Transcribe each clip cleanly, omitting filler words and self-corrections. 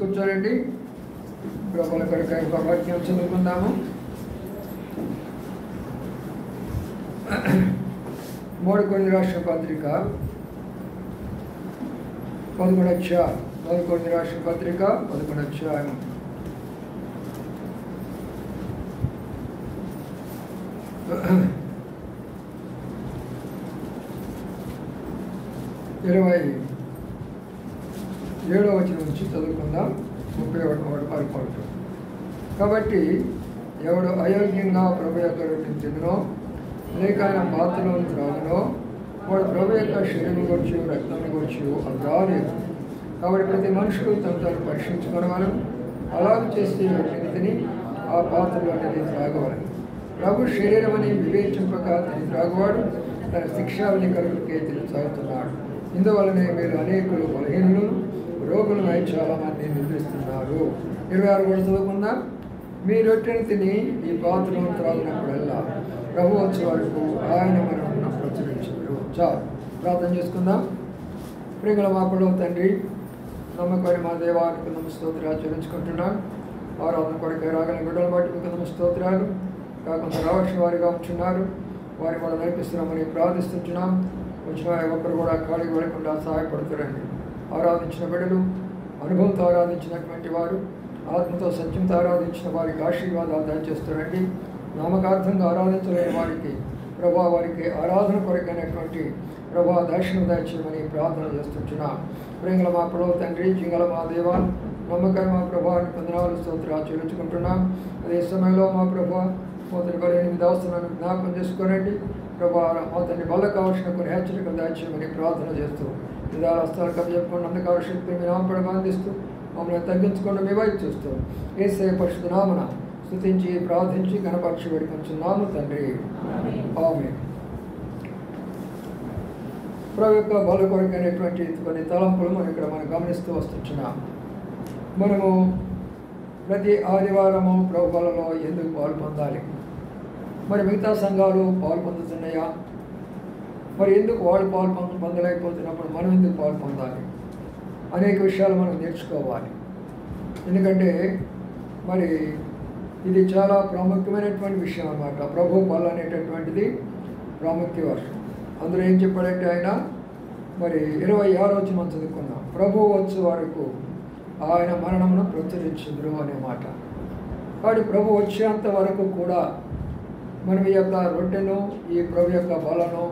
కూర్చోండి. ప్రభువుల కొరకు వాక్యం చదువుకుందాము. మూడు కొరింథీ రాసిన పత్రిక 11వ అధ్యాయం. మూడు కొరింథీ రాసిన పత్రిక 11వ అధ్యాయం. ఇరవై 7వ వచనం నుంచి చదువుకుందాం. 31వ పరిపాటు. కాబట్టి ఎవడు అయోగ్యంగా ప్రభు యొక్క రొట్టెను తినో లేక ఆయన పాత్రలను త్రాగునో వాడు ప్రభు యొక్క శరీరం గురించి రక్తం గురించి అది రాలేదు. కాబట్టి ప్రతి మనుషుడు తను పరీక్షించుకోవడం అలాగ చేస్తే రొట్టెని తిని ఆ పాత్రలో అనేది త్రాగవలను. ప్రభు శరీరం అని వివేచింపక తిని త్రాగువాడు తన శిక్షావళి కలుగుకే తిని త్రాగుతున్నాడు. ఇందువలనే మీరు అనేకులు బలహీనులు రోగులను చాలామంది నిద్రిస్తున్నారు. 26 కూడా చదువుకుందాం. మీ రొట్టెని తిని ఈ పాత్రను త్రాగినప్పుడల్లా ప్రభు వచ్చే వరకు ఆయన మనల్ని ప్రచురించారు. చాలు ప్రార్థన చేసుకుందాం. ప్రియగల మా పడవ తండ్రి, నమ్మకమైన మా దేవానికి స్తోత్రాలు చెల్లించుకుంటున్నాం. ఆరాధన కొరకు రాగల బిడ్డల బట్టి మీకు స్తోత్రాలు. కాకుండా రావాల్సిన వారిగా ఉంటున్నారు, వారి కూడా నడిపిస్తున్నామని ప్రార్థిస్తున్నాం. వచ్చిన ఒక్కరు కూడా ఖాళీ పడకుండా సహాయపడుతారండి. ఆరాధించిన బిడ్డలు, అనుభవంతో ఆరాధించినటువంటి వారు, ఆత్మతో సత్యంతో ఆరాధించిన వారికి ఆశీర్వాదాలు దయచేస్తారండి. నామకార్థంగా ఆరాధించలేని వారికి ప్రభా వారికి ఆరాధన కొరకైనటువంటి ప్రభా దర్శనం దయచేయమని ప్రార్థన చేస్తున్నాం. ప్రేమల మా ప్రభు తండ్రి, జింగల మా దేవా, నమ్మకం మా ప్రభావాన్ని వందనాలు స్తోత్రాలు చెల్లించుకుంటున్నాం. అదే సమయంలో మా ప్రభా మొదటి బలి 8 అవసరాలను జ్ఞాపకం చేసుకోనండి. ప్రభా మా తండ్రి వల్ల కావాల్సిన కొన్ని హెచ్చరికలు దయచేయమని ప్రార్థన చేస్తూ విధాల హస్తాలు కవి చెప్పుకుని అందుకు శక్తిని మీ నామపడి అందిస్తూ మమ్మల్ని తగ్గించుకుండా మీ వైపు చూస్తూ యేసయ్య పరిశుద్ధ నామమున స్తుతించి ప్రార్థించి గణపక్షి వేడుకొంచున్నాము తండ్రి. ఆమేన్. ప్రభు యొక్క బల కొరకైనటువంటి కొన్ని తలంపులు మనం గమనిస్తూ వస్తున్నాం. మనము ప్రతి ఆదివారము ప్రభు బలలో ఎందుకు పాల్పొందాలి? మరి మిగతా సంఘాలు పాల్పొందుతున్నాయా? మరి ఎందుకు వాళ్ళు పాలు పొందలేకపోతున్నప్పుడు మనం ఎందుకు పాలు పొందాలి? అనేక విషయాలు మనం నేర్చుకోవాలి. ఎందుకంటే మరి ఇది చాలా ప్రాముఖ్యమైనటువంటి విషయం అన్నమాట. ప్రభు బల్ల అనేటటువంటిది ప్రాముఖ్య వర్షం. అందులో ఏం చెప్పాడంటే ఆయన మరి 26వ వచనం చదువుకున్నాం. ప్రభు వచ్చే వరకు ఆయన మరణమును ప్రచురించుదురు అనే మాట. కాబట్టి ప్రభు వచ్చేంత వరకు కూడా మనం ఈ యొక్క రొట్టెను, ఈ ప్రభు యొక్క బలను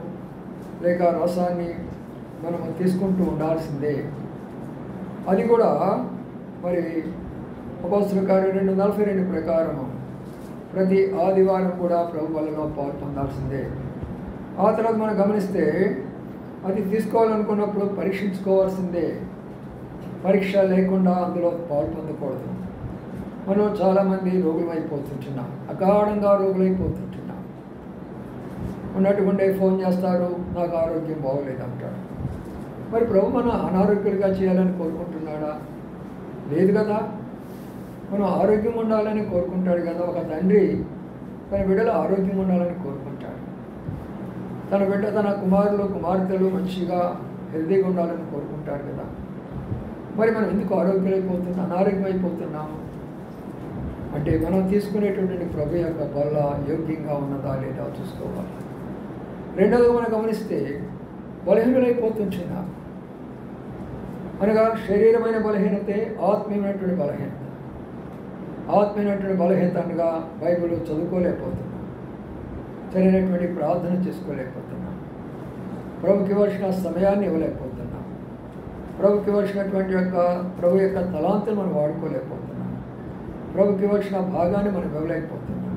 లేక రసాన్ని మనము తీసుకుంటూ ఉండాల్సిందే. అది కూడా మరి అపోస్తలుల కార్యం 2:42 ప్రకారము ప్రతి ఆదివారం కూడా ప్రభు బలలో పాలు పొందాల్సిందే. ఆ తర్వాత మనం గమనిస్తే అది తీసుకోవాలనుకున్నప్పుడు పరీక్షించుకోవాల్సిందే. పరీక్ష లేకుండా అందులో పాలు పొందకూడదు. మనం చాలామంది రోగులమైపోతుంటున్నాం, అగాఢంగా రోగులైపోతుంటున్నాం. ఉన్నట్టుకుండే ఫోన్ చేస్తారు, నాకు ఆరోగ్యం బాగోలేదు అంటాడు. మరి ప్రభు మన అనారోగ్యంగా చేయాలని కోరుకుంటున్నాడా? లేదు కదా. మనం ఆరోగ్యం ఉండాలని కోరుకుంటాడు కదా. ఒక తండ్రి తన బిడ్డలు ఆరోగ్యం ఉండాలని కోరుకుంటాడు. తన బిడ్డ తన కుమారులు కుమార్తెలు మంచిగా హెల్దీగా ఉండాలని కోరుకుంటాడు కదా. మరి మనం ఎందుకు అనారోగ్యం అయిపోతున్నాము అంటే మనం తీసుకునేటువంటి ప్రభు యొక్క బల్ల యోగ్యంగా ఉన్నదా లేదా చూసుకోవాలి. రెండవది మనం గమనిస్తే బలహీనులైపోతున్నాం. అనగా శరీరమైన బలహీనతే ఆత్మీయమైనటువంటి బలహీనత. ఆత్మీయమైనటువంటి బలహీనత అనగా బైబిల్ చదువుకోలేకపోతున్నాం, సరైనటువంటి ప్రార్థన చేసుకోలేకపోతున్నాం, ప్రభుకి ఇవ్వాల్సిన సమయాన్ని ఇవ్వలేకపోతున్నాం, ప్రభుకి ఇవ్వాల్సినటువంటి ప్రభు యొక్క తలాంతులు మనం వాడుకోలేకపోతున్నాం, ప్రభుకి ఇవ్వాల్సిన భాగాన్ని మనం ఇవ్వలేకపోతున్నాం.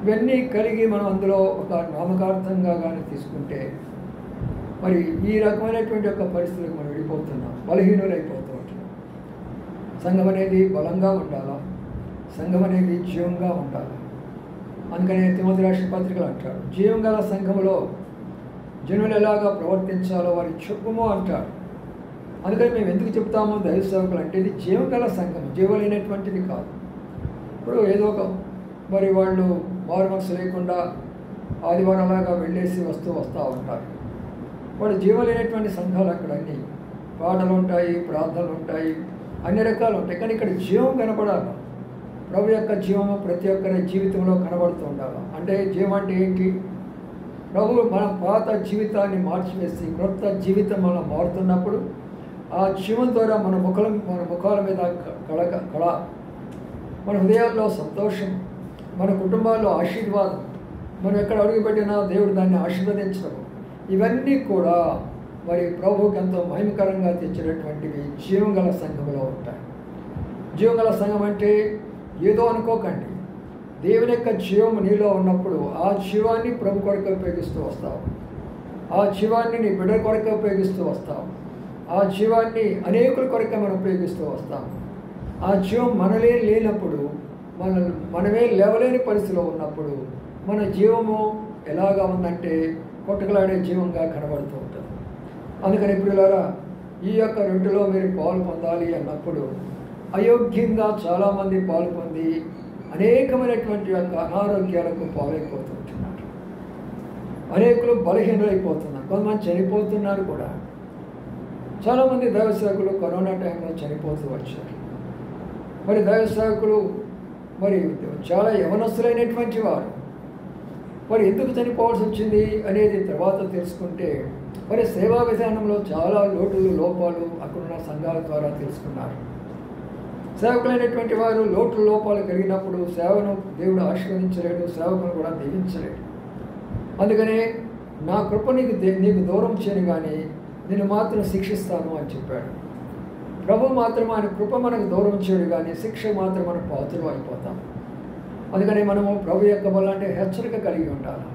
ఇవన్నీ కలిగి మనం అందులో ఒక నామకార్థంగా కానీ తీసుకుంటే మరి ఈ రకమైనటువంటి యొక్క పరిస్థితులకు మనం వెళ్ళిపోతున్నాం, బలహీనులైపోతూ ఉంటున్నాం. సంఘం అనేది బలంగా ఉండాలా, సంఘం అనేది జీవంగా ఉండాలి. అందుకనే తిమోతి రాసిన పత్రికలు అంటాడు, జీవం గల సంఘంలో జనులు ఎలాగా ప్రవర్తించాలో వారి చెప్పుము అంటాడు. అందుకని మేము ఎందుకు చెప్తాము దైవ సేవకులు అంటే ఇది జీవం గల సంఘం, జీవలేనటువంటిది కాదు. ఇప్పుడు ఏదో ఒక మరి వాళ్ళు మారు మనసు లేకుండా ఆదివారం అలాగా వెళ్ళేసి వస్తూ ఉంటారు. వాళ్ళు జీవలేనటువంటి సంఘాలు అక్కడ అన్నీ పాటలు ఉంటాయి, ప్రార్థనలు ఉంటాయి, అన్ని రకాలు ఉంటాయి. కానీ ఇక్కడ జీవం కనపడాలి. ప్రభు యొక్క జీవము ప్రతి ఒక్కరి జీవితంలో కనబడుతూ ఉండాలి. అంటే జీవం అంటే ఏంటి? ప్రభు మన పాత జీవితాన్ని మార్చివేసి క్రొత్త జీవితం మనం మారుతున్నప్పుడు ఆ జీవం ద్వారా మన ముఖాల మీద కళ, మన హృదయాల్లో సంతోషం, మన కుటుంబాల్లో ఆశీర్వాదం, మనం ఎక్కడ అడుగుపెట్టినా దేవుడు దాన్ని ఆశీర్వదించడం, ఇవన్నీ కూడా మరి ప్రభువుకి ఎంతో మహిమకరంగా తెచ్చినటువంటివి జీవం గల సంఘంలో ఉంటాయి. జీవం గల సంఘం అంటే ఏదో అనుకోకండి. దేవుని యొక్క జీవం నీలో ఉన్నప్పుడు ఆ జీవాన్ని ప్రభు కొరకు ఉపయోగిస్తూ వస్తావు, ఆ జీవాన్ని నీ బిడ్డ కొరకు ఉపయోగిస్తూ వస్తావు, ఆ జీవాన్ని అనేకుల కొరకు మనం ఉపయోగిస్తూ వస్తాము. ఆ జీవం మనలే లేనప్పుడు, మనమే లేవలేని పరిస్థితిలో ఉన్నప్పుడు మన జీవము ఎలాగా ఉందంటే కొట్టుకలాడే జీవంగా కనబడుతూ ఉంటుంది. అందుకని ప్రియులారా, ఈ యొక్క రొట్టెలో మీరు పాలు పొందాలి అన్నప్పుడు అయోగ్యంగా చాలామంది పాలు పొంది అనేకమైనటువంటి యొక్క అనారోగ్యాలకు పాలైపోతుంటున్నారు. అనేకులు బలహీనులైపోతున్నారు, కొంతమంది చనిపోతున్నారు కూడా. చాలామంది దైవ సేవకులు కరోనా టైంలో చనిపోతూ వచ్చారు. మరి దైవ సేవకులు మరి చాలా యవనస్తులైనటువంటి వారు మరి ఎందుకు చనిపోవాల్సి వచ్చింది అనేది తర్వాత తెలుసుకుంటే మరి సేవా విధానంలో చాలా లోపాలు అక్కడున్న సంఘాల ద్వారా తెలుసుకున్నారు. సేవకులైనటువంటి వారు లోపాలు కలిగినప్పుడు సేవను దేవుడు ఆశీర్వదించలేడు, సేవకును కూడా దీవించలేడు. అందుకనే నా కృప నీకు దూరం చేయను కానీ నేను మాత్రం శిక్షిస్తాను అని చెప్పాడు. ప్రభు మాత్రం ఆయన కృప మనకు దూరం చేయడు కానీ శిక్ష మాత్రం మనం పాత్రలు అయిపోతాం. అందుకని మనము ప్రభు యొక్క వల్ల అంటే హెచ్చరిక కలిగి ఉండాలి.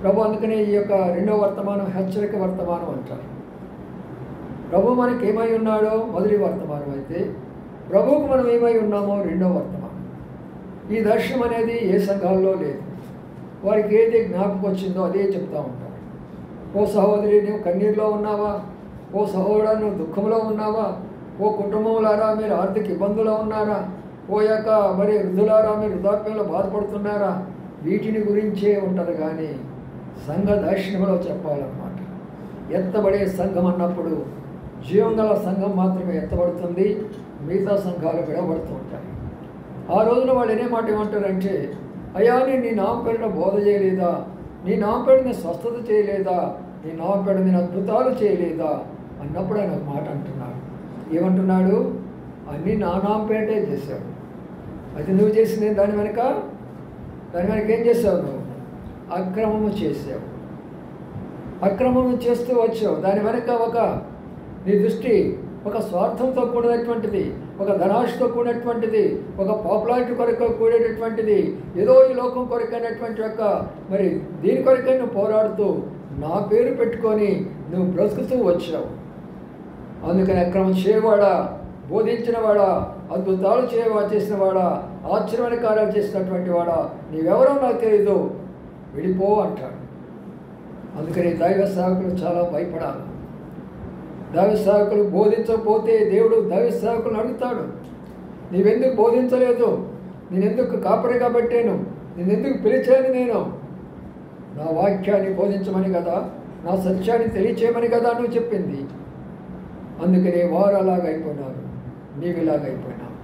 ప్రభు అందుకనే ఈ యొక్క రెండవ వర్తమానం హెచ్చరిక వర్తమానం అంటారు. ప్రభు మనకి ఏమై ఉన్నాడో మొదటి వర్తమానం అయితే ప్రభువుకు మనం ఏమై ఉన్నామో రెండవ వర్తమానం. ఈ దర్శనం అనేది ఏ సంఘాల్లో లేదు. వారికి ఏది జ్ఞాపకం వచ్చిందో అదే చెప్తూ ఉంటారు. ఓ సహోదరి నువ్వు కన్నీరులో ఉన్నావా? ఓ సహోదరుడా నువ్వు దుఃఖంలో ఉన్నావా? ఓ కుటుంబంలారా మీరు ఆర్థిక ఇబ్బందులో ఉన్నారా? ఓ యొక్క మరి వృద్ధులారా మీరు వృద్ధాప్యంలో బాధపడుతున్నారా? వీటిని గురించే ఉంటుంది కానీ సంఘ దర్శనంలో చెప్పాలన్నమాట. ఎత్తబడే సంఘం అన్నప్పుడు జీవం గల సంఘం మాత్రమే ఎత్తబడుతుంది, మిగతా సంఘాలు విడబడుతూ ఉంటాయి. ఆ రోజున వాళ్ళు ఏనే మాట ఏమంటారంటే, అయ్యా నేను నీ నామపేరున బోధ చేయలేదా, నీ నామపేరుని స్వస్థత చేయలేదా, నీ నామపేరుని అద్భుతాలు చేయలేదా అన్నప్పుడు ఆయన ఒక మాట అంటున్నాడు. ఏమంటున్నాడు? అన్నీ నా నామపేటే చేశావు. అది నువ్వు చేసింది దాని వెనక ఏం చేసావు? నువ్వు అక్రమము చేసావు, అక్రమము చేస్తూ వచ్చావు. దాని వెనక నీ దృష్టి ఒక స్వార్థంతో కూడినటువంటిది, ఒక ధనాశతో కూడినటువంటిది, ఒక పాపులారిటీ కొరకు కూడేటటువంటిది, ఏదో ఈ లోకం కొరకైనటువంటి మరి దీని కొరకై నువ్వు పోరాడుతూ నా పేరు పెట్టుకొని నువ్వు బ్రతుకుతూ వచ్చావు. అందుకని అక్రమం చేయవాడా, బోధించిన వాడా, అద్భుతాలు చేసిన వాడా, ఆశ్చర్యమైన కార్యాలు చేసినటువంటి వాడా, నీవెవరో నాకు తెలియదు, వెళ్ళిపో అంటాడు. అందుకని దైవ సేవకులు చాలా భయపడాలి. దైవ సేవకులు బోధించకపోతే దేవుడు దైవ సేవకులను అడుగుతాడు, నీవెందుకు బోధించలేదు, నేనెందుకు కాపరిగా పెట్టాను, నేనెందుకు పిలిచాను, నేను నా వాక్యాన్ని బోధించమని కదా, నా సత్యాన్ని తెలియచేయమని కదా నువ్వు చెప్పింది. అందుకని వారు అలాగైపోయినారు, నీవు ఇలాగైపోయినావు.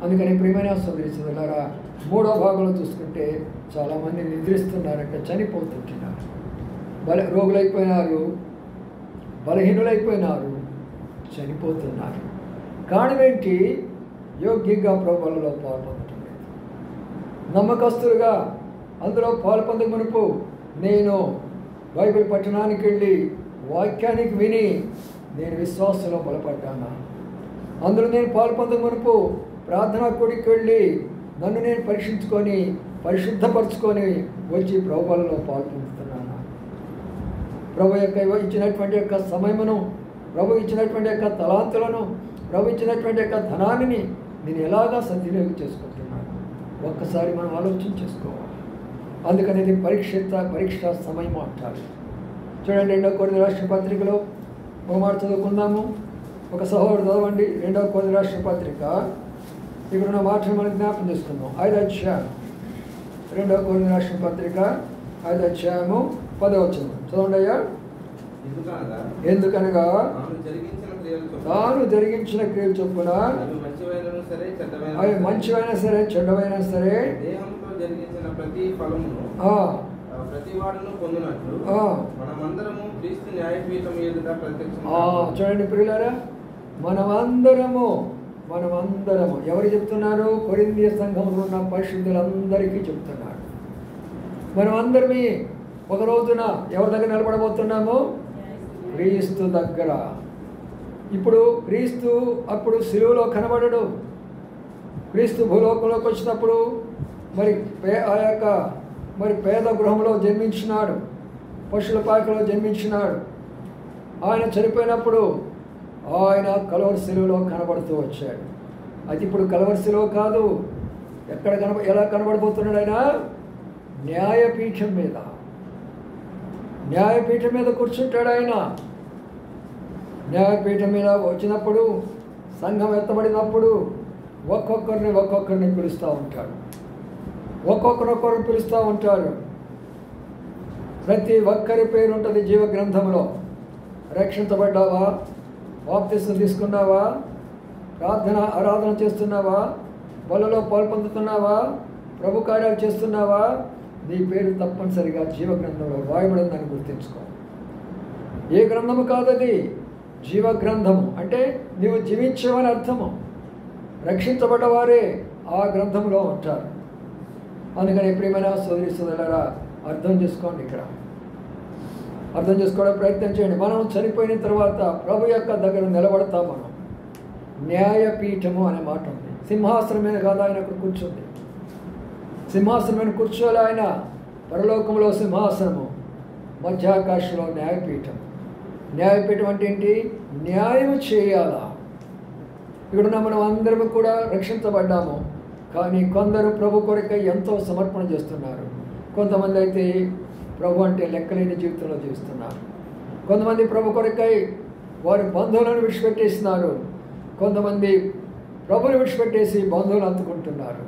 అందుకని ప్రియమైన సోదరీసోదరులారా, 3వ భాగంలో చూసుకుంటే చాలామంది నిద్రిస్తున్నారంటే చనిపోతుంటున్నారు, రోగులైపోయినారు, బలహీనులైపోయినారు, చనిపోతున్నారు. కారణం ఏంటి? యోగ్యంగా ప్రభువులలో పాల్పొందటం, నమ్మకస్తులుగా అందులో పాల్పొందక మునుపు నేను బైబిల్ పట్టణానికి వెళ్ళి వాక్యానికి విని నేను విశ్వాసంలో బలపడ్డాను. అందులో నేను పాల్పొందక మునుపు ప్రార్థనా కూడికి వెళ్ళి నన్ను నేను పరీక్షించుకొని పరిశుద్ధపరచుకొని వచ్చి ప్రభువులలో పాల్పొందుతున్నాను. ప్రభు ఇచ్చినటువంటి సమయమును, ప్రభు ఇచ్చినటువంటి తలాంతులను, ప్రభు ఇచ్చినటువంటి ధనాన్ని నేను ఎలాగా సద్వినియోగం చేసుకుంటున్నాను ఒక్కసారి మనం ఆలోచన చేసుకోవాలి. అందుకని ఇది పరీక్ష సమయం అంటారు. చూడండి, 2వ కొరింథీ రాసిన పత్రికలో ఒక మాట చదువుకుందాము. ఒక సహోదరుడు చదవండి 2వ కొరింథీ రాసిన పత్రిక. ఇక్కడ ఉన్న మాటను మనం జ్ఞాపకం చేసుకుందాం. 5వ అధ్యాయం 2వ కొరింథీ రాసిన పత్రిక 5వ అధ్యాయము 10వ వచనం చదవండి అయ్యా. ఎందుకనగా తాను జరిగించిన క్రియలు చొప్పున అవి మంచివైనా సరే చెడ్డవైనా సరే చూడండి ప్రియులారా, మనమందరము ఎవరు చెప్తున్నారు? కొరింథీ సంఘంలో ఉన్న పరిశుద్ధులందరికీ చెప్తున్నారు. మనమందరమే ఒక రోజున ఎవరి దగ్గర నిలబడబోతున్నాము? క్రీస్తు దగ్గర. ఇప్పుడు క్రీస్తు అప్పుడు శిలువలో కనబడడు. క్రీస్తు భూలోకంలోకి వచ్చినప్పుడు మరి పేద గృహంలో జన్మించినాడు, పశువుల పాకలో జన్మించినాడు. ఆయన చనిపోయినప్పుడు ఆయన కల్వరి శిలువలో కనబడుతూ వచ్చాడు. అది ఇప్పుడు కల్వరి శిలువ కాదు. ఎలా కనబడబోతున్నాడు? ఆయన న్యాయపీఠం మీద కూర్చుంటాడు. ఆయన న్యాయపీఠం మీద వచ్చినప్పుడు, సంఘం ఎత్తబడినప్పుడు ఒక్కొక్కరిని పిలుస్తూ ఉంటాడు. ఒక్కొక్కరొక్కరిని పిలుస్తూ ఉంటాడు. ప్రతి ఒక్కరి పేరు ఉంటుంది జీవ గ్రంథంలో. రక్షించబడ్డావా? బాప్తిసం తీసుకున్నావా? ఆరాధన చేస్తున్నావా? బలలో పాల్పొందుతున్నావా? ప్రభు కార్యాలు చేస్తున్నావా? నీ పేరు తప్పనిసరిగా జీవ గ్రంథంలో రాయబడిందని గుర్తించుకో. ఏ గ్రంథము కాదది, జీవ గ్రంథము. అంటే నీవు జీవించవని అర్థము. రక్షించబడ్డవారే ఆ గ్రంథంలో ఉంటారు. అందుకని ప్రియమైన సోదరి సోదరులారా, అర్థం చేసుకోండి. ఇక్కడ అర్థం చేసుకోవడం ప్రయత్నం చేయండి. మనం చనిపోయిన తర్వాత ప్రభు యొక్క దగ్గర నిలబడతాం. మనం న్యాయపీఠము అనే మాట ఉంది. సింహాసనం మీద కాదు, ఆయన అక్కడ కూర్చుంది. సింహాసనం మీద కూర్చోలే ఆయన. పరలోకంలో సింహాసనము, మధ్యాకాశంలో న్యాయపీఠం. న్యాయపీఠం అంటే ఏంటి? న్యాయం చేయాలా. ఇక్కడున్న మనం అందరం కూడా రక్షించబడ్డాము. కానీ కొందరు ప్రభు కొరకై ఎంతో సమర్పణ చేస్తున్నారు. కొంతమంది అయితే ప్రభు అంటే లెక్కలేని జీవితంలో జీవిస్తున్నారు. కొంతమంది ప్రభు కొరకై వారి బంధువులను విడిచిపెట్టేస్తున్నారు. కొంతమంది ప్రభుని విడిచిపెట్టేసి బంధువులు అందుకుంటున్నారు.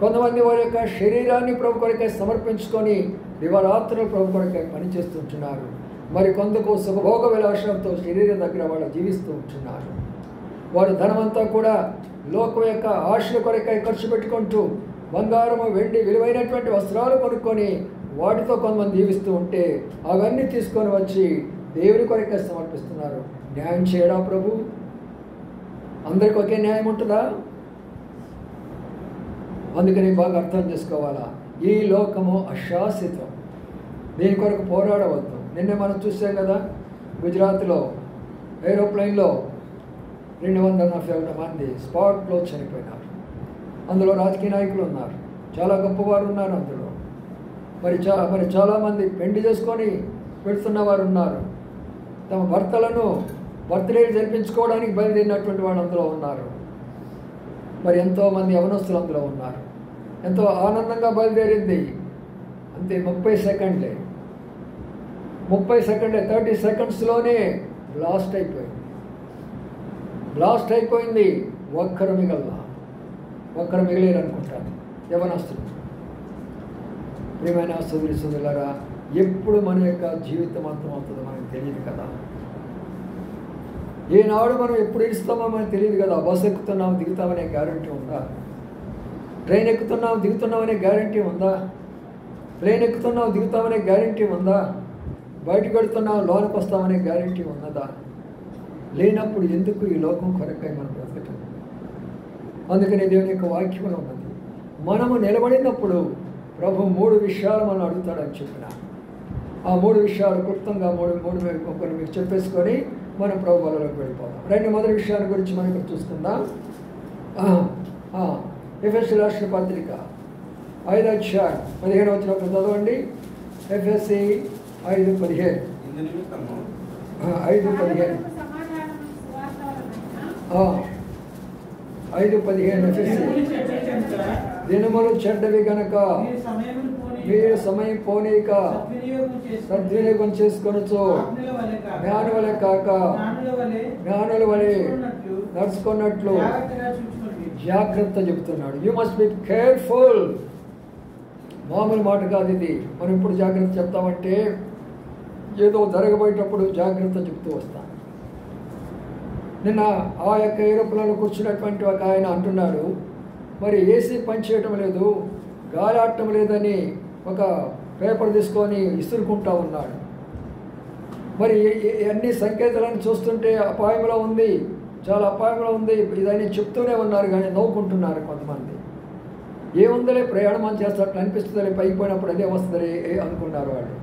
కొంతమంది వారి యొక్క శరీరాన్ని ప్రభు కొరకై సమర్పించుకొని దివారాత్రులు ప్రభు కొరకై పనిచేస్తుంటున్నారు. మరి కొందకు సుఖభోగ విలాసంతో శరీరం దగ్గర వాళ్ళు జీవిస్తూ ఉంటున్నారు. వారు ధనమంతా కూడా లోకం యొక్క ఆశల కొరకై ఖర్చు పెట్టుకుంటూ బంగారము వెండి విలువైనటువంటి వస్త్రాలు కొనుక్కొని వాటితో కొంతమంది జీవిస్తూ ఉంటే అవన్నీ తీసుకొని వచ్చి దేవుని కొరకై సమర్పిస్తున్నారు. న్యాయం చేయడా ప్రభు? అందరికి ఒకే న్యాయం ఉంటుందా? అందుకని బాగా అర్థం చేసుకోవాలా, ఈ లోకము అశాశ్వతం, దీని కొరకు పోరాడవద్దు. నిన్నే మనం చూసాం కదా, గుజరాత్లో ఏరోప్లైన్లో 241 మంది స్పాట్లో చనిపోయినారు. అందులో రాజకీయ నాయకులు ఉన్నారు, చాలా గొప్పవారు ఉన్నారు అందులో. మరి చాలామంది పెళ్లి చేసుకొని పెడుతున్న వారు ఉన్నారు. తమ భర్తలను బర్త్డేలు జరిపించుకోవడానికి బయలుదేరినటువంటి వాళ్ళు అందులో ఉన్నారు. మరి ఎంతోమంది యవనస్తులు అందులో ఉన్నారు. ఎంతో ఆనందంగా బయలుదేరింది. అంతే 30 సెకండ్లే 30 సెకండ్స్లోనే బ్లాస్ట్ అయిపోయింది. ఒక్కరు మిగిలేరు అనుకుంటాను యవనస్తులు. ప్రియమైన సోదరులారా, ఎప్పుడు మన యొక్క జీవితం అంతమవుతుందో మనకు తెలియదు కదా. ఏనాడు మనం ఎప్పుడు ఇస్తామో మనకు తెలియదు కదా. బస్సు ఎక్కుతున్నాం దిగుతామనే గ్యారంటీ ఉందా? ట్రైన్ ఎక్కుతున్నాం దిగుతున్నామనే గ్యారంటీ ఉందా? ప్లేన్ ఎక్కుతున్నాం దిగుతామనే గ్యారంటీ ఉందా? బయటకు వెళుతున్నాం లోనికి వస్తామనే గ్యారంటీ ఉన్నదా? లేనప్పుడు ఎందుకు ఈ లోకం కొరకై మనం బ్రతకటం? అందుకని దేవుని యొక్క వాక్యంలో ఉన్నది, మనము నిలబడినప్పుడు ప్రభు 3 విషయాలు మనం అడుగుతాడని చెప్పిన. ఆ 3 విషయాలు క్లుప్తంగా కొన్ని మీకు చెప్పేసుకొని మనం ప్రభు వలలోకి వెళ్ళిపోతాం. మొదటి విషయాల గురించి మనం ఇక్కడ చూసుకుందాం. ఎఫెసీ రాసిన పత్రిక 5వ అధ్యాయం 15వ వచనం చదవండి. ఎఫెసీ 5:15. 5:15 ఎఫెసీ. దినములు చెడ్డవి గనక మీరు సమయం పోనీక సద్వినియోగం చేసుకొనొచ్చు, జ్ఞానుల కాక జ్ఞానుల వలె నడుచుకున్నట్లు జాగ్రత్త చెబుతున్నాడు. You must be careful. మామూలు మాట కాదు ఇది. మనం ఇప్పుడు జాగ్రత్త చెప్తామంటే ఏదో జరగబోయేటప్పుడు జాగ్రత్త చెప్తూ వస్తాం. నిన్న ఆ యొక్క ఏరోప్లేన్లో కూర్చున్నటువంటి ఒక ఆయన అంటున్నాడు, మరి ఏసీ పనిచేయటం లేదు, గాలి ఆడటం లేదని ఒక పేపర్ తీసుకొని ఇసురుకుంటా ఉన్నాడు. మరి అన్ని సంకేతాలను చూస్తుంటే అపాయంలో ఉంది, చాలా అపాయంలో ఉంది ఇదని చెప్తూనే ఉన్నారు. కానీ నవ్వుకుంటున్నారు కొంతమంది. ఏముందలే ప్రయాణం అని చేస్తాడు అనిపిస్తుందిలే, పైకి పోయినప్పుడు అదే వస్తుంది అనుకున్నారు వాళ్ళు.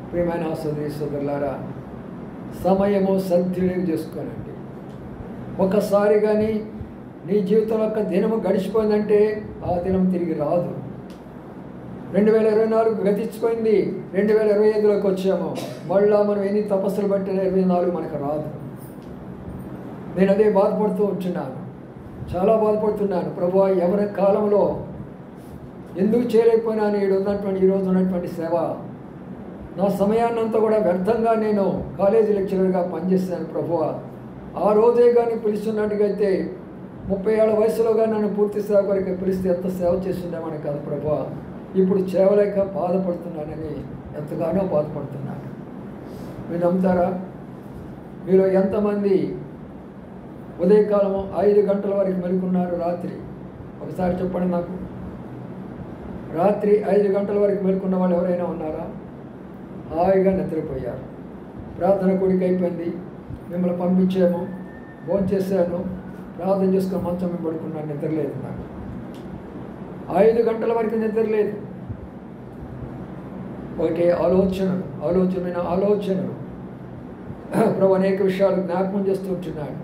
ప్రియమైన సోదరులారా, సమయము సద్వినియోగం చేసుకోనండి. ఒకసారి కానీ నీ జీవితంలో ఒక దినము గడిచిపోయిందంటే ఆ దినం తిరిగి రాదు. 2024 గతించిపోయింది, 2025లోకి వచ్చాము. మళ్ళా మనం ఎన్ని తపస్సులు బట్టిన 24 మనకు రాదు. నేను అదే బాధపడుతూ ఉంటున్నాను, చాలా బాధపడుతున్నాను. ప్రభువా, ఎవరి కాలంలో ఎందుకు చేయలేకపోయినాను ఈరోజు ఉన్నటువంటి సేవ? నా సమయాన్నంతా కూడా వ్యర్థంగా నేను కాలేజీ లెక్చరర్గా పనిచేశాను. ప్రభువా, ఆ రోజే కానీ పిలుస్తున్నట్టుగైతే 30 ఏళ్ల వయసులోగా నన్ను పూర్తి సేవ కొరకు పిలిస్తే ఎంత సేవ చేస్తుండేమని కదా ప్రభువా. ఇప్పుడు చేయలేక బాధపడుతున్నానని ఎంతగానో బాధపడుతున్నాను. మీరు నమ్ముతారా? మీలో ఎంతమంది ఉదయకాలము 5 గంటల వరకు మెలుకున్నారు రాత్రి? ఒకసారి చెప్పండి నాకు. రాత్రి 5 గంటల వరకు మెలుకున్న వాళ్ళు ఎవరైనా ఉన్నారా? హాయిగా నిద్రపోయారు. ప్రార్థన కూడిక అయిపోయింది, మిమ్మల్ని పంపించాము, భోజనం చేశాను, ప్రార్థన చేసుకొని మంచం మీద పడుకున్నాను, నిద్రలేదు నాకు. 5 గంటల వరకు నిద్రలేదు. ఒకటే ఆలోచనలు. ప్రభు అనేక విషయాలు జ్ఞాపకం చేస్తూ ఉంటున్నాడు.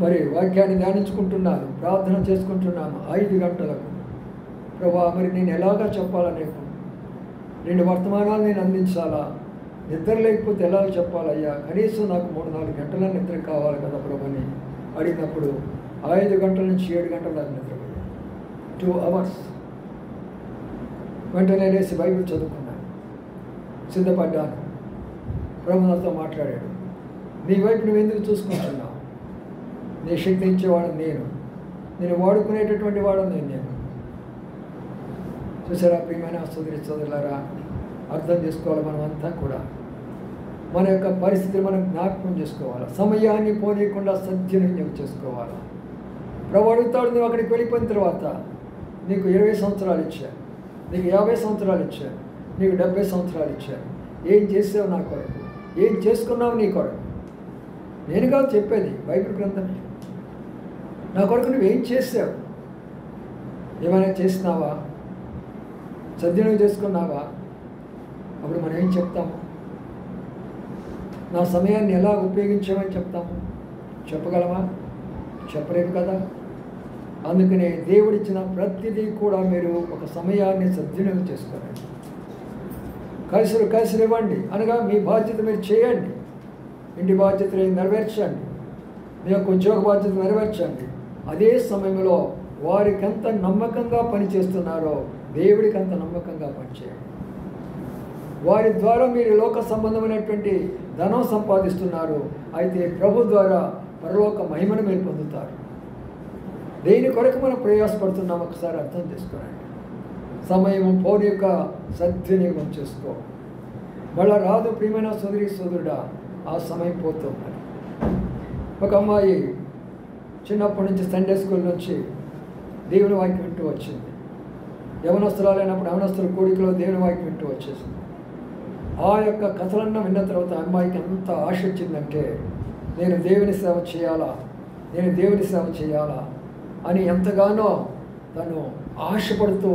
మరి వాక్యాన్ని ధ్యానించుకుంటున్నాను, ప్రార్థన చేసుకుంటున్నాను 5 గంటలకు. ప్రభా, మరి నేను ఎలాగా చెప్పాలా? నీకు 2 వర్తమానాలు నేను అందించాలా? నిద్ర లేకపోతే ఎలా చెప్పాలయ్యా? కనీసం నాకు 3-4 గంటల నిద్ర కావాలి కదా ప్రభుని అడిగినప్పుడు 5 గంటల నుంచి 7 గంటల దాకా నిద్రపోయాను. 2 అవర్స్. వెంటనే లేసి బైబిల్ చదువుకున్నాను, సిద్ధపడ్డాను. ప్రభు నాతో మాట్లాడాడు. నీ వైపు నువ్వు ఎందుకు చూసుకుంటున్నావు? నీ శక్తి ఇచ్చేవాడు నేను వాడుకునేటటువంటి వాడు నేను. చూసారా ప్రియమైన సోదరులారా, అర్థం చేసుకోవాలి. మనమంతా కూడా మన యొక్క పరిస్థితిని మనం జ్ఞాపకం చేసుకోవాలి. సమయాన్ని పోనీయకుండా సద్వినియోగం చేసుకోవాలి. ప్రభు అడుగుతాడు, నువ్వు అక్కడికి వెళ్ళిపోయిన తర్వాత నీకు 20 సంవత్సరాలు ఇచ్చాను, నీకు 50 సంవత్సరాలు ఇచ్చాను, నీకు 70 సంవత్సరాలు ఇచ్చాను. ఏం చేసావు నా కొరకు? ఏం చేసుకున్నావు నీ కొరకు? నేను కాదు చెప్పేది, బైబిల్ గ్రంథమే. నా కొరకు నువ్వేం చేసావు? ఏమైనా చేసినావా? సద్వినియోగం చేసుకున్నావా? అప్పుడు మనం ఏం చెప్తాము? నా సమయాన్ని ఎలా ఉపయోగించామని చెప్తాము? చెప్పగలమా? చెప్పలేదు కదా. అందుకనే దేవుడిచ్చిన ప్రతిదీ కూడా మీరు ఒక సమయాన్ని సద్వినియోగం చేసుకోండి. కలిసి ఇవ్వండి, అనగా మీ బాధ్యత మీరు చేయండి. ఇంటి బాధ్యతలు నెరవేర్చండి, మీ యొక్క ఉద్యోగ బాధ్యత నెరవేర్చండి. అదే సమయంలో వారికి ఎంత నమ్మకంగా పనిచేస్తున్నారో దేవుడికి అంత నమ్మకంగా పనిచేయండి. వారి ద్వారా మీరు లోక సంబంధమైనటువంటి ధనం సంపాదిస్తున్నారు, అయితే ప్రభు ద్వారా పరలోక మహిమను మీరు పొందుతారు. దేని కొరకు మనం ప్రయాసపడుతున్నాం ఒకసారి అర్థం చేసుకోండి. సమయం పోనీ యొక్క సద్వినియోగం చేసుకో. మళ్ళా రాదు ప్రియమైన సోదరుడా, ఆ సమయం పోతుంది. ఒక అమ్మాయి చిన్నప్పటి నుంచి సండే స్కూల్ నుంచి దేవుని వాక్యం వింటూ వచ్చింది. యవనస్తురాలైనప్పుడు యవనస్తుల కూడికలో దేవుని వాక్యం వింటూ వచ్చేసింది. ఆ యొక్క కథలన్నీ విన్న తర్వాత అమ్మాయికి ఎంత ఆశ వచ్చిందంటే, నేను దేవుని సేవ చేయాలా అని ఎంతగానో తను ఆశపడుతూ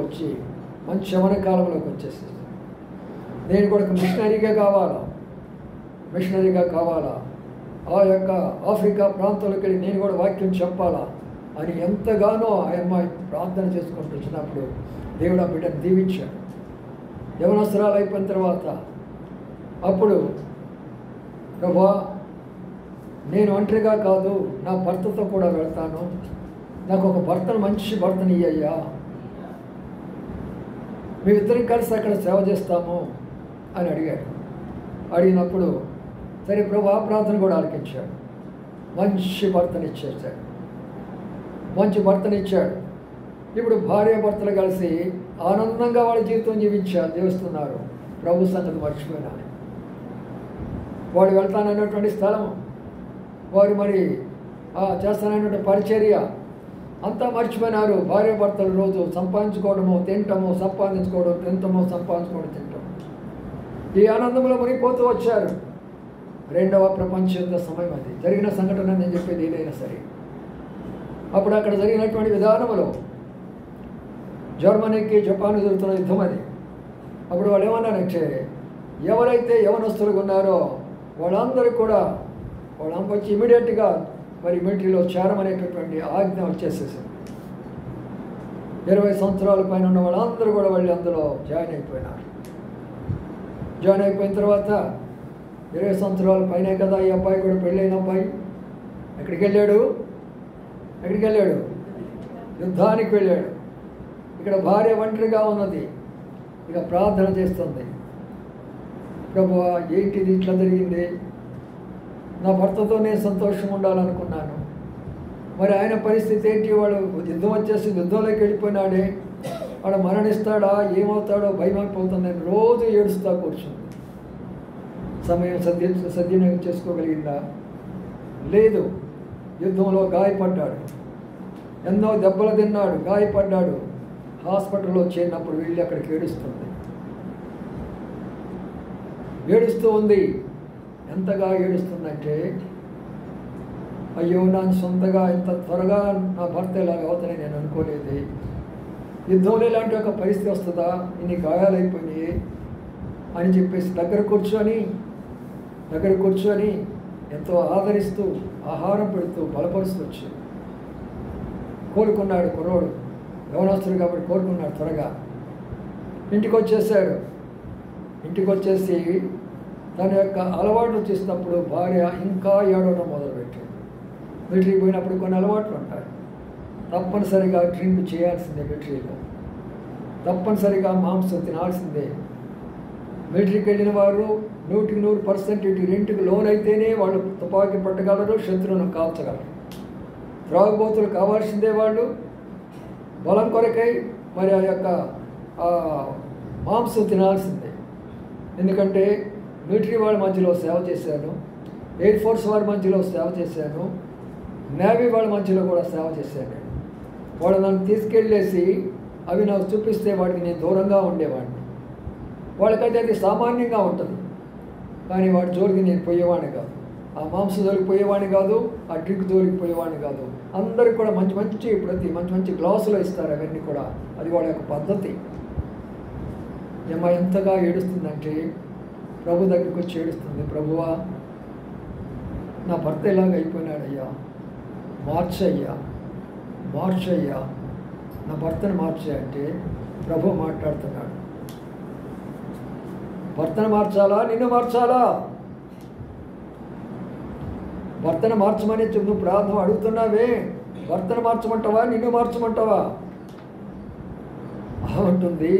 వచ్చి మంచి యవన కాలంలోకి వచ్చేసింది. నేను కూడా మిషనరీగా కావాలా, ఆ యొక్క ఆఫ్రికా ప్రాంతాలకు వెళ్ళి నేను కూడా వాక్యం చెప్పాలా అని ఎంతగానో ఆ అమ్మాయి ప్రార్థన చేసుకుంటూ వచ్చినప్పుడు దేవుడు ఆ బిడ్డను దీవించాడు. యవనస్తురాలు అయిపోయిన తర్వాత అప్పుడు, ప్రభువా నేను ఒంటరిగా కాదు, నా భర్తతో కూడా వెళ్తాను, నాకు ఒక మంచి భర్తని ఇయ్యయ్యా, మేమిద్దరం కలిసి అక్కడ సేవ చేస్తాము అని అడిగాడు. అడిగినప్పుడు సరే ప్రభు ఆ ప్రార్థన కూడా ఆలకించాడు. మంచి భర్తనిచ్చాడు. ఇప్పుడు భార్యాభర్తలు కలిసి ఆనందంగా వాళ్ళ జీవితం జీవిస్తున్నారు. ప్రభు సంగతి మర్చిపోయినారు. వాడు వెళ్తానన్నటువంటి స్థలం, వారు మరి చేస్తానన్నటువంటి పరిచర్య అంతా మర్చిపోయినారు. భార్యాభర్తలు రోజు సంపాదించుకోవడము, తింటము, తింటము. ఈ ఆనందంలో మునిగిపోతూ వచ్చారు. రెండవ ప్రపంచ యుద్ధ సమయం అది జరిగిన సంఘటన. నేను చెప్పేది ఏదైనా సరే, అప్పుడు అక్కడ జరిగినటువంటి విధానంలో జర్మనీకి జపాన్ జరుగుతున్న యుద్ధం అది. అప్పుడు వాళ్ళు ఏమన్నారంటే, ఎవరైతే యవనస్తులుగా ఉన్నారో వాళ్ళందరూ కూడా వచ్చి ఇమీడియట్గా మరి మిలిటరీలో చేరమనేటటువంటి ఆజ్ఞ వచ్చేసేసింది. 20 సంవత్సరాల పైన ఉన్న వాళ్ళందరూ కూడా వాళ్ళు అందులో జాయిన్ అయిపోయినారు. జాయిన్ అయిపోయిన తర్వాత 20 సంవత్సరాల పైనే కదా ఈ అబ్బాయి కూడా, పెళ్ళైన అబ్బాయి ఎక్కడికి వెళ్ళాడు? యుద్ధానికి వెళ్ళాడు. ఇక్కడ భార్య ఒంటరిగా ఉన్నది, ఇక ప్రార్థన చేస్తుంది. ప్రభువా ఏంటిది ఇట్లా జరిగింది? నా భర్తతో నేను సంతోషంగా ఉండాలనుకున్నాను, మరి ఆయన పరిస్థితి ఏంటి? వాడు యుద్ధం వచ్చేసి యుద్ధంలోకి వెళ్ళిపోయినాడే, వాడు మరణిస్తాడా, ఏమవుతాడో భయమైపోతుంది. నేను రోజు ఏడుస్తా కూర్చుంది. సమయం సద్వినియోగం చేసుకోగలిగిందా? లేదు. యుద్ధంలో గాయపడ్డాడు, ఎన్నో దెబ్బలు తిన్నాడు, గాయపడ్డాడు. హాస్పిటల్లో చేరినప్పుడు వెళ్ళి అక్కడికి ఏడుస్తూ ఉంది. ఎంతగా ఏడుస్తుందంటే, అయ్యో నా సొంతగా ఇంత త్వరగా నా భర్త ఇలాగ అవుతానని నేను అనుకోలేదు. యుద్ధంలో ఇలాంటి ఒక పరిస్థితి వస్తుందా, ఇన్ని గాయాలైపోయినాయి అని చెప్పేసి దగ్గర కూర్చొని ఎంతో ఆదరిస్తూ ఆహారం పెడుతూ బలపరుస్తూ వచ్చి కోలుకున్నాడు. కుర్రోడు యవనస్తుడు కాబట్టి కోలుకున్నాడు. త్వరగా ఇంటికి వచ్చేసి తన యొక్క అలవాట్లు చేసినప్పుడు భార్య ఇంకా ఏడవడం మొదలుపెట్టింది. మిలిటరీకి పోయినప్పుడు కొన్ని అలవాట్లు ఉంటాయి. తప్పనిసరిగా డ్రింక్ చేయాల్సిందే, మిలిటరీలో తప్పనిసరిగా మాంసం తినాల్సిందే. మిలిటరీకి వెళ్ళిన వారు 100% ఇటు రెంట్కి లోన్ అయితేనే వాళ్ళు తుపాకీ పట్టగలరు, శత్రువును కాల్చగలరు. త్రాగుబోతులు కావాల్సిందే. వాళ్ళు బలం కొరకై మరి ఆ యొక్క మాంసం తినాల్సిందే. ఎందుకంటే మిలిటరీ వాళ్ళ మధ్యలో సేవ చేశాను, ఎయిర్ ఫోర్స్ వారి మధ్యలో సేవ చేశాను, నేవీ వాళ్ళ మధ్యలో కూడా సేవ చేశాను. వాడు నన్ను తీసుకెళ్ళేసి అవి నాకు చూపిస్తే వాడికి నేను దూరంగా ఉండేవాడిని. వాళ్ళకైతే అది సామాన్యంగా ఉంటుంది, కానీ వాడి జోలికి నేను పోయేవాడిని కాదు. ఆ మాంసం జోలికి పోయేవాడిని కాదు, ఆ డ్రింక్ జోలికి పోయేవాడిని కాదు. అందరికి కూడా మంచి మంచి గ్లాసులో ఇస్తారు. అవన్నీ కూడా అది వాళ్ళ యొక్క పద్ధతి. ఎంతగా ఏడుస్తుందంటే ప్రభు దగ్గరికి వచ్చి ఏడుస్తుంది, ప్రభువా నా భర్త ఇలాగ అయిపోయినాడయ్యా, మార్చయ్యా నా భర్తను మార్చాయంటే ప్రభు మాట్లాడుతున్నాడు. భర్తను మార్చాలా, నిన్ను మార్చాలా? భర్తను మార్చమని నువ్వు ప్రార్థన అడుగుతున్నావే, భర్తను మార్చమంటావా, నిన్ను మార్చమంటావా? ఉంటుంది,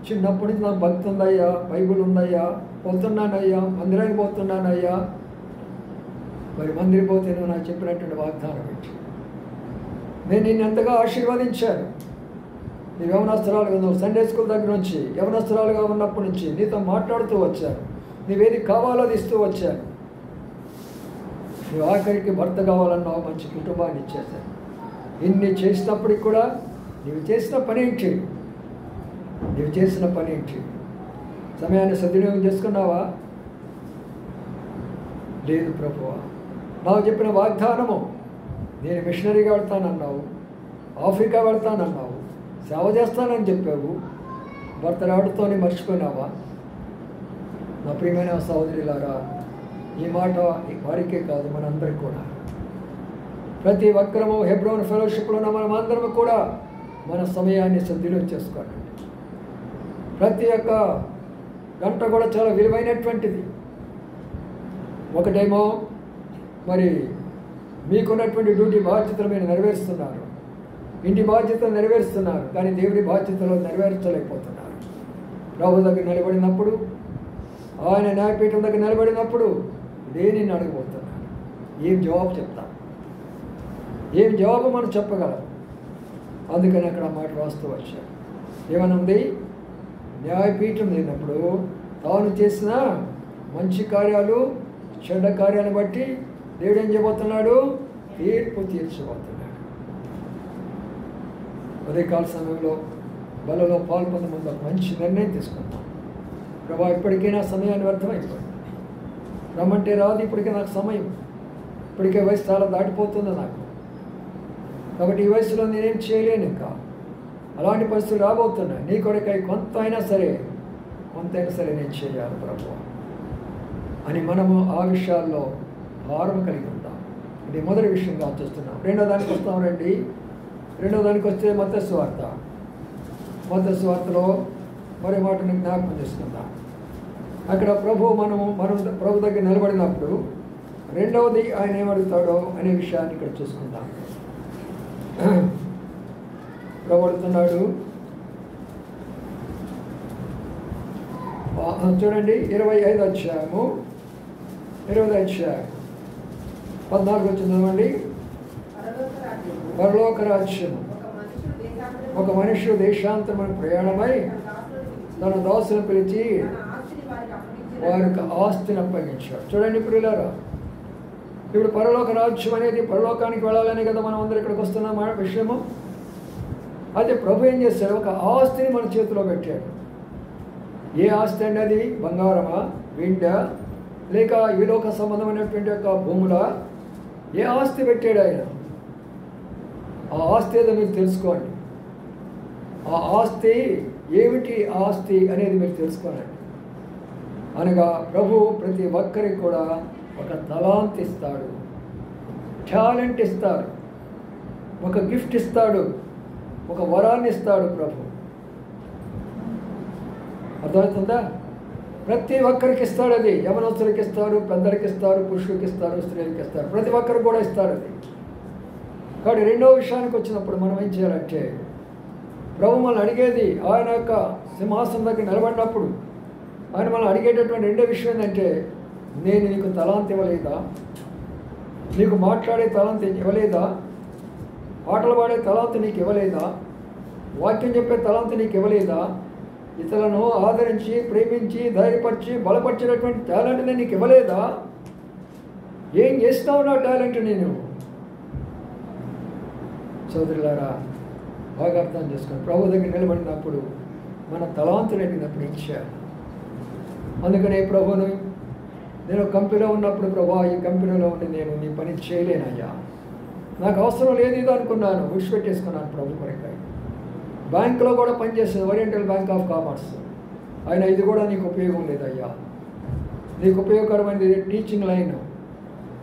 చిన్నప్పటి నుంచి నాకు భక్తి ఉందయ్యా, బైబుల్ ఉందయ్యా, పోతున్నానయ్యా, మందిరానికి పోతున్నానయ్యా. మరి మందిరం పోతే నువ్వు నాకు చెప్పినటువంటి వాగ్దానం ఏంటి? నేను నిన్ను ఎంతగా ఆశీర్వదించాను. నీ యవనస్తురాలుగా నువ్వు సండే స్కూల్ దగ్గర నుంచి యవనస్తురాలుగా ఉన్నప్పటి నుంచి నీతో మాట్లాడుతూ వచ్చాను, నీవేది కావాలో అది ఇస్తూ వచ్చాను. నువ్వు ఆఖరికి భర్త కావాలన్నావు, మంచి కుటుంబాన్ని ఇచ్చేశాను. ఇన్ని చేసినప్పటికి కూడా నీవు చేసిన పని ఏంటి? సమయాన్ని సద్వినియోగం చేసుకున్నావా? లేదు ప్రభువా, నాకు చెప్పిన వాగ్దానము, నేను మిషనరీగా వెళ్తానన్నావు, ఆఫ్రికా వెళ్తానన్నావు, సేవ చేస్తానని చెప్పావు, భర్త రావడంతోనే మర్చిపోయినావా? నా ప్రియమైన సహోదరులారా, ఈ మాట వారికే కాదు, మనందరికీ కూడా. ప్రతి ఒక్కరము హెబ్రోన్ ఫెలోషిప్లో ఉన్న మనం అందరము కూడా మన సమయాన్ని సద్వినియోగం చేసుకోండి. ప్రతి ఒక్క గంట కూడా చాలా విలువైనటువంటిది. ఒకటేమో మరి మీకున్నటువంటి డ్యూటీ బాధ్యతలు మీరు నెరవేరుస్తున్నారు, ఇంటి బాధ్యతలు నెరవేరుస్తున్నారు, కానీ దేవుడి బాధ్యతలు నెరవేర్చలేకపోతున్నారు. ప్రభు దగ్గర నిలబడినప్పుడు, ఆయన న్యాయపీఠం దగ్గర నిలబడినప్పుడు దేనిని అడగబోతున్నారు? ఏం జవాబు చెప్తాం? ఏం జవాబు మనం చెప్పగలం? అందుకని అక్కడ మాట రాస్తూ వచ్చారు. ఏమనుంది? న్యాయపీఠం లేనప్పుడు తాను చేసిన మంచి కార్యాలు చెడ్డ కార్యాలను బట్టి దేవుడు ఏం చేయబోతున్నాడు? తీర్పు తీర్చబోతున్నాడు. ఉదయకాల సమయంలో బలలో పాల్పొంద ముందు ఒక మంచి నిర్ణయం తీసుకుంటాం. ప్రభా, ఇప్పటికైనా సమయాన్ని వ్యర్థమైపోయింది, రమ్మంటే రాదు, ఇప్పటికే నాకు సమయం, ఇప్పటికే వయసు చాలా దాటిపోతుంది నాకు, కాబట్టి ఈ వయసులో నేనేం చేయలేను, ఇంకా అలాంటి పరిస్థితులు రాబోతున్నాయి. నీ కొరకై కొంత అయినా సరే నేను చేయాలి ప్రభు అని మనము ఆ విషయాల్లో భారం కలిగి ఉంటాం. ఇది మొదటి విషయంగా చూస్తున్నాం. రెండో దానికి వస్తాం రండి. రెండో దానికి వస్తే మత్తయి సువార్తలో మరో మాటను జ్ఞాపకం చేసుకుందాం. అక్కడ మనం ప్రభు దగ్గర నిలబడినప్పుడు రెండవది ఆయన ఏమడుగుతాడో అనే విషయాన్ని ఇక్కడ చూసుకుందాం. ప్రభు అడుగుతున్నాడు, చూడండి 25వ అధ్యాయము 14 వచ్చిందండి. పరలోక రాజ్యము ఒక మనుషుడు దేశాంతరమైన ప్రయాణమై తన దాసులను పిలిచి వారికి ఆస్తిని అప్పగించాడు. చూడండి ప్రియులారా, ఇప్పుడు పరలోక రాజ్యం అనేది పరలోకానికి వెళ్ళాలని కదా మనం అందరూ ఇక్కడికి వస్తున్నాం విషయము. అయితే ప్రభు ఏం చేశాడు? ఒక ఆస్తిని మన చేతిలో పెట్టాడు. ఏ ఆస్తి అండి అది? బంగారమా, వెండ, లేక ఈలోక సంబంధమైనటువంటి యొక్క భూములా? ఏ ఆస్తి పెట్టాడు ఆయన? ఆ ఆస్తి ఏదో మీరు తెలుసుకోండి. ఆ ఆస్తి ఏమిటి? ఆస్తి అనేది మీరు తెలుసుకోండి. అనగా ప్రభు ప్రతి ఒక్కరికి కూడా ఒక తలాంత్ ఇస్తాడు, టాలెంట్ ఇస్తాడు, ఒక గిఫ్ట్ ఇస్తాడు, ఒక వరాన్ని ఇస్తాడు ప్రభు. అర్థమవుతుందా? ప్రతి ఒక్కరికి ఇస్తాడు అది. యవనస్తులకి ఇస్తారు, పెద్దలకి ఇస్తారు, పురుషులకి ఇస్తారు, స్త్రీలకి ఇస్తారు, ప్రతి ఒక్కరికి కూడా ఇస్తాడు అది. కాబట్టి రెండో విషయానికి వచ్చినప్పుడు మనం ఏం చేయాలంటే, ప్రభు మనల్ని అడిగేది, ఆయన యొక్క సింహాసనం దగ్గర నిలబడినప్పుడు ఆయన మనం అడిగేటటువంటి రెండో విషయం ఏంటంటే, నేను నీకు తలాంత్ ఇవ్వలేదా? నీకు మాట్లాడే తలాంత్ ఇవ్వలేదా? పాటలు పాడే తలాంత్ నీకు ఇవ్వలేదా? వాక్యం చెప్పే తలాంత్ నీకు ఇవ్వలేదా? ఇతరులను ఆదరించి, ప్రేమించి, ధైర్యపరిచి, బలపరిచినటువంటి టాలెంట్ నేను నీకు ఇవ్వలేదా? ఏం చేస్తావు నా టాలెంట్ నేను? సోదరులారా, బాగా అర్థం చేసుకోండి. ప్రభు దగ్గర నిలబడినప్పుడు మన తలాంతులు ఎక్కినప్పుడు ఇచ్చాడు. అందుకనే ప్రభుని నేను కంపెనీలో ఉన్నప్పుడు, ప్రభా ఈ కంపెనీలో ఉండి నేను నీ పని చేయలేనయ్యా, నాకు అవసరం లేదు ఇది అనుకున్నాను, విడిచిపెట్టేసుకున్నాను ప్రభు కొరకై. బ్యాంకులో కూడా పనిచేస్తుంది, ఓరియంటల్ బ్యాంక్ ఆఫ్ కామర్స్. ఆయన ఇది కూడా నీకు ఉపయోగం లేదయ్యా, నీకు ఉపయోగకరమైనది టీచింగ్ లైన్.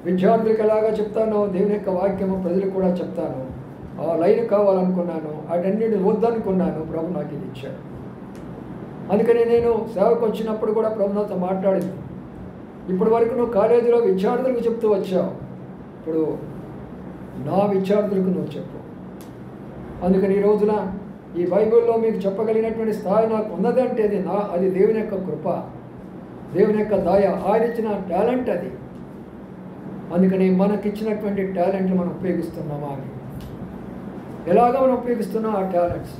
విద్యార్థులకు ఎలాగా చెప్తాను దేవుని యొక్క వాక్యము, ప్రజలకు కూడా చెప్తాను. ఆ లైన్ కావాలనుకున్నాను, వాటన్నిటిని వద్దనుకున్నాను. ప్రభు నాకు ఇది ఇచ్చాడు. అందుకని నేను సేవకు వచ్చినప్పుడు కూడా ప్రభు నాతో మాట్లాడింది. ఇప్పటి వరకు నువ్వు కాలేజీలో విద్యార్థులకు చెప్తూ వచ్చావు, ఇప్పుడు నా విద్యార్థులకు నువ్వు చెప్పు. అందుకని ఈ రోజున ఈ బైబిల్లో మీకు చెప్పగలిగినటువంటి స్థాయి నాకు ఉన్నదంటే అది దేవుని యొక్క కృప, దేవుని యొక్క దయ, ఆయన ఇచ్చిన టాలెంట్ అది. అందుకని మనకిచ్చినటువంటి టాలెంట్లు మనం ఉపయోగిస్తున్నామా అని, ఎలాగ మనం ఉపయోగిస్తున్నాం ఆ టాలెంట్స్.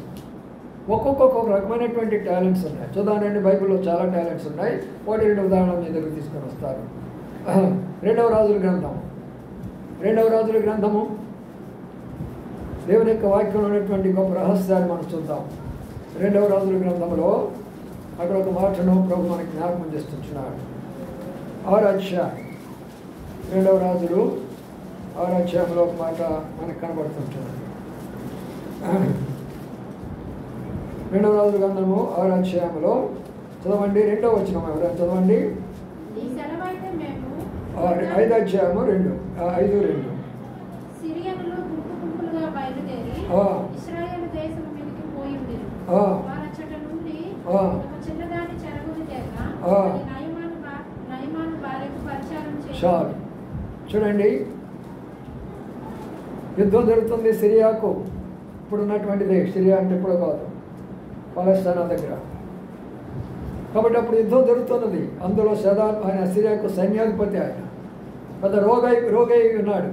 ఒక్కొక్క రకమైనటువంటి టాలెంట్స్ ఉన్నాయి. చూద్దామండి, బైబిల్లో చాలా టాలెంట్స్ ఉన్నాయి. ఒకటి రెండు ఉదాహరణలు మీ దగ్గర తీసుకొని వస్తారు. రెండవ రాజుల గ్రంథము దేవుని యొక్క వాక్యంలో ఉన్నటువంటి గొప్ప రహస్యాన్ని మనం చూద్దాం. రెండవ రాజుల గ్రంథంలో అక్కడ ఒక మాటను ప్రభు మనకి జ్ఞాపకం చేస్తున్నాడు. 6వ అధ్యాయం, రెండవ రాజులు 6వ అధ్యాయంలో ఒక మాట మనకు కనబడుతుంటున్నది. రెండవ రాజుల గ్రంథము 6వ అధ్యాయంలో చదవండి, 2వ వచనం. ఎవరైనా చదవండి. 5వ అధ్యాయము 5:2. సిరియనులు గుంపులుగా బయలుదేరి ఇశ్రాయేలు దేశం మీదకి పోయిండిరి. వారచ్చట నుండి ఒక చిన్నదాన్ని చెరగొని తేక నయమాను భార్యకు పరిచారం చేశారు. చూడండి, యుద్ధం జరుగుతుంది సిరియాకు. ఇప్పుడున్నటువంటిది సిరియా అంటే ఇప్పుడు కాదు, పాలస్తీనా దగ్గర. కాబట్టి అప్పుడు యుద్ధం జరుగుతున్నది. అందులో ఆయన సిరియాకు సైన్యాధిపతి, ఆయన పెద్ద రోగై ఉన్నాడు.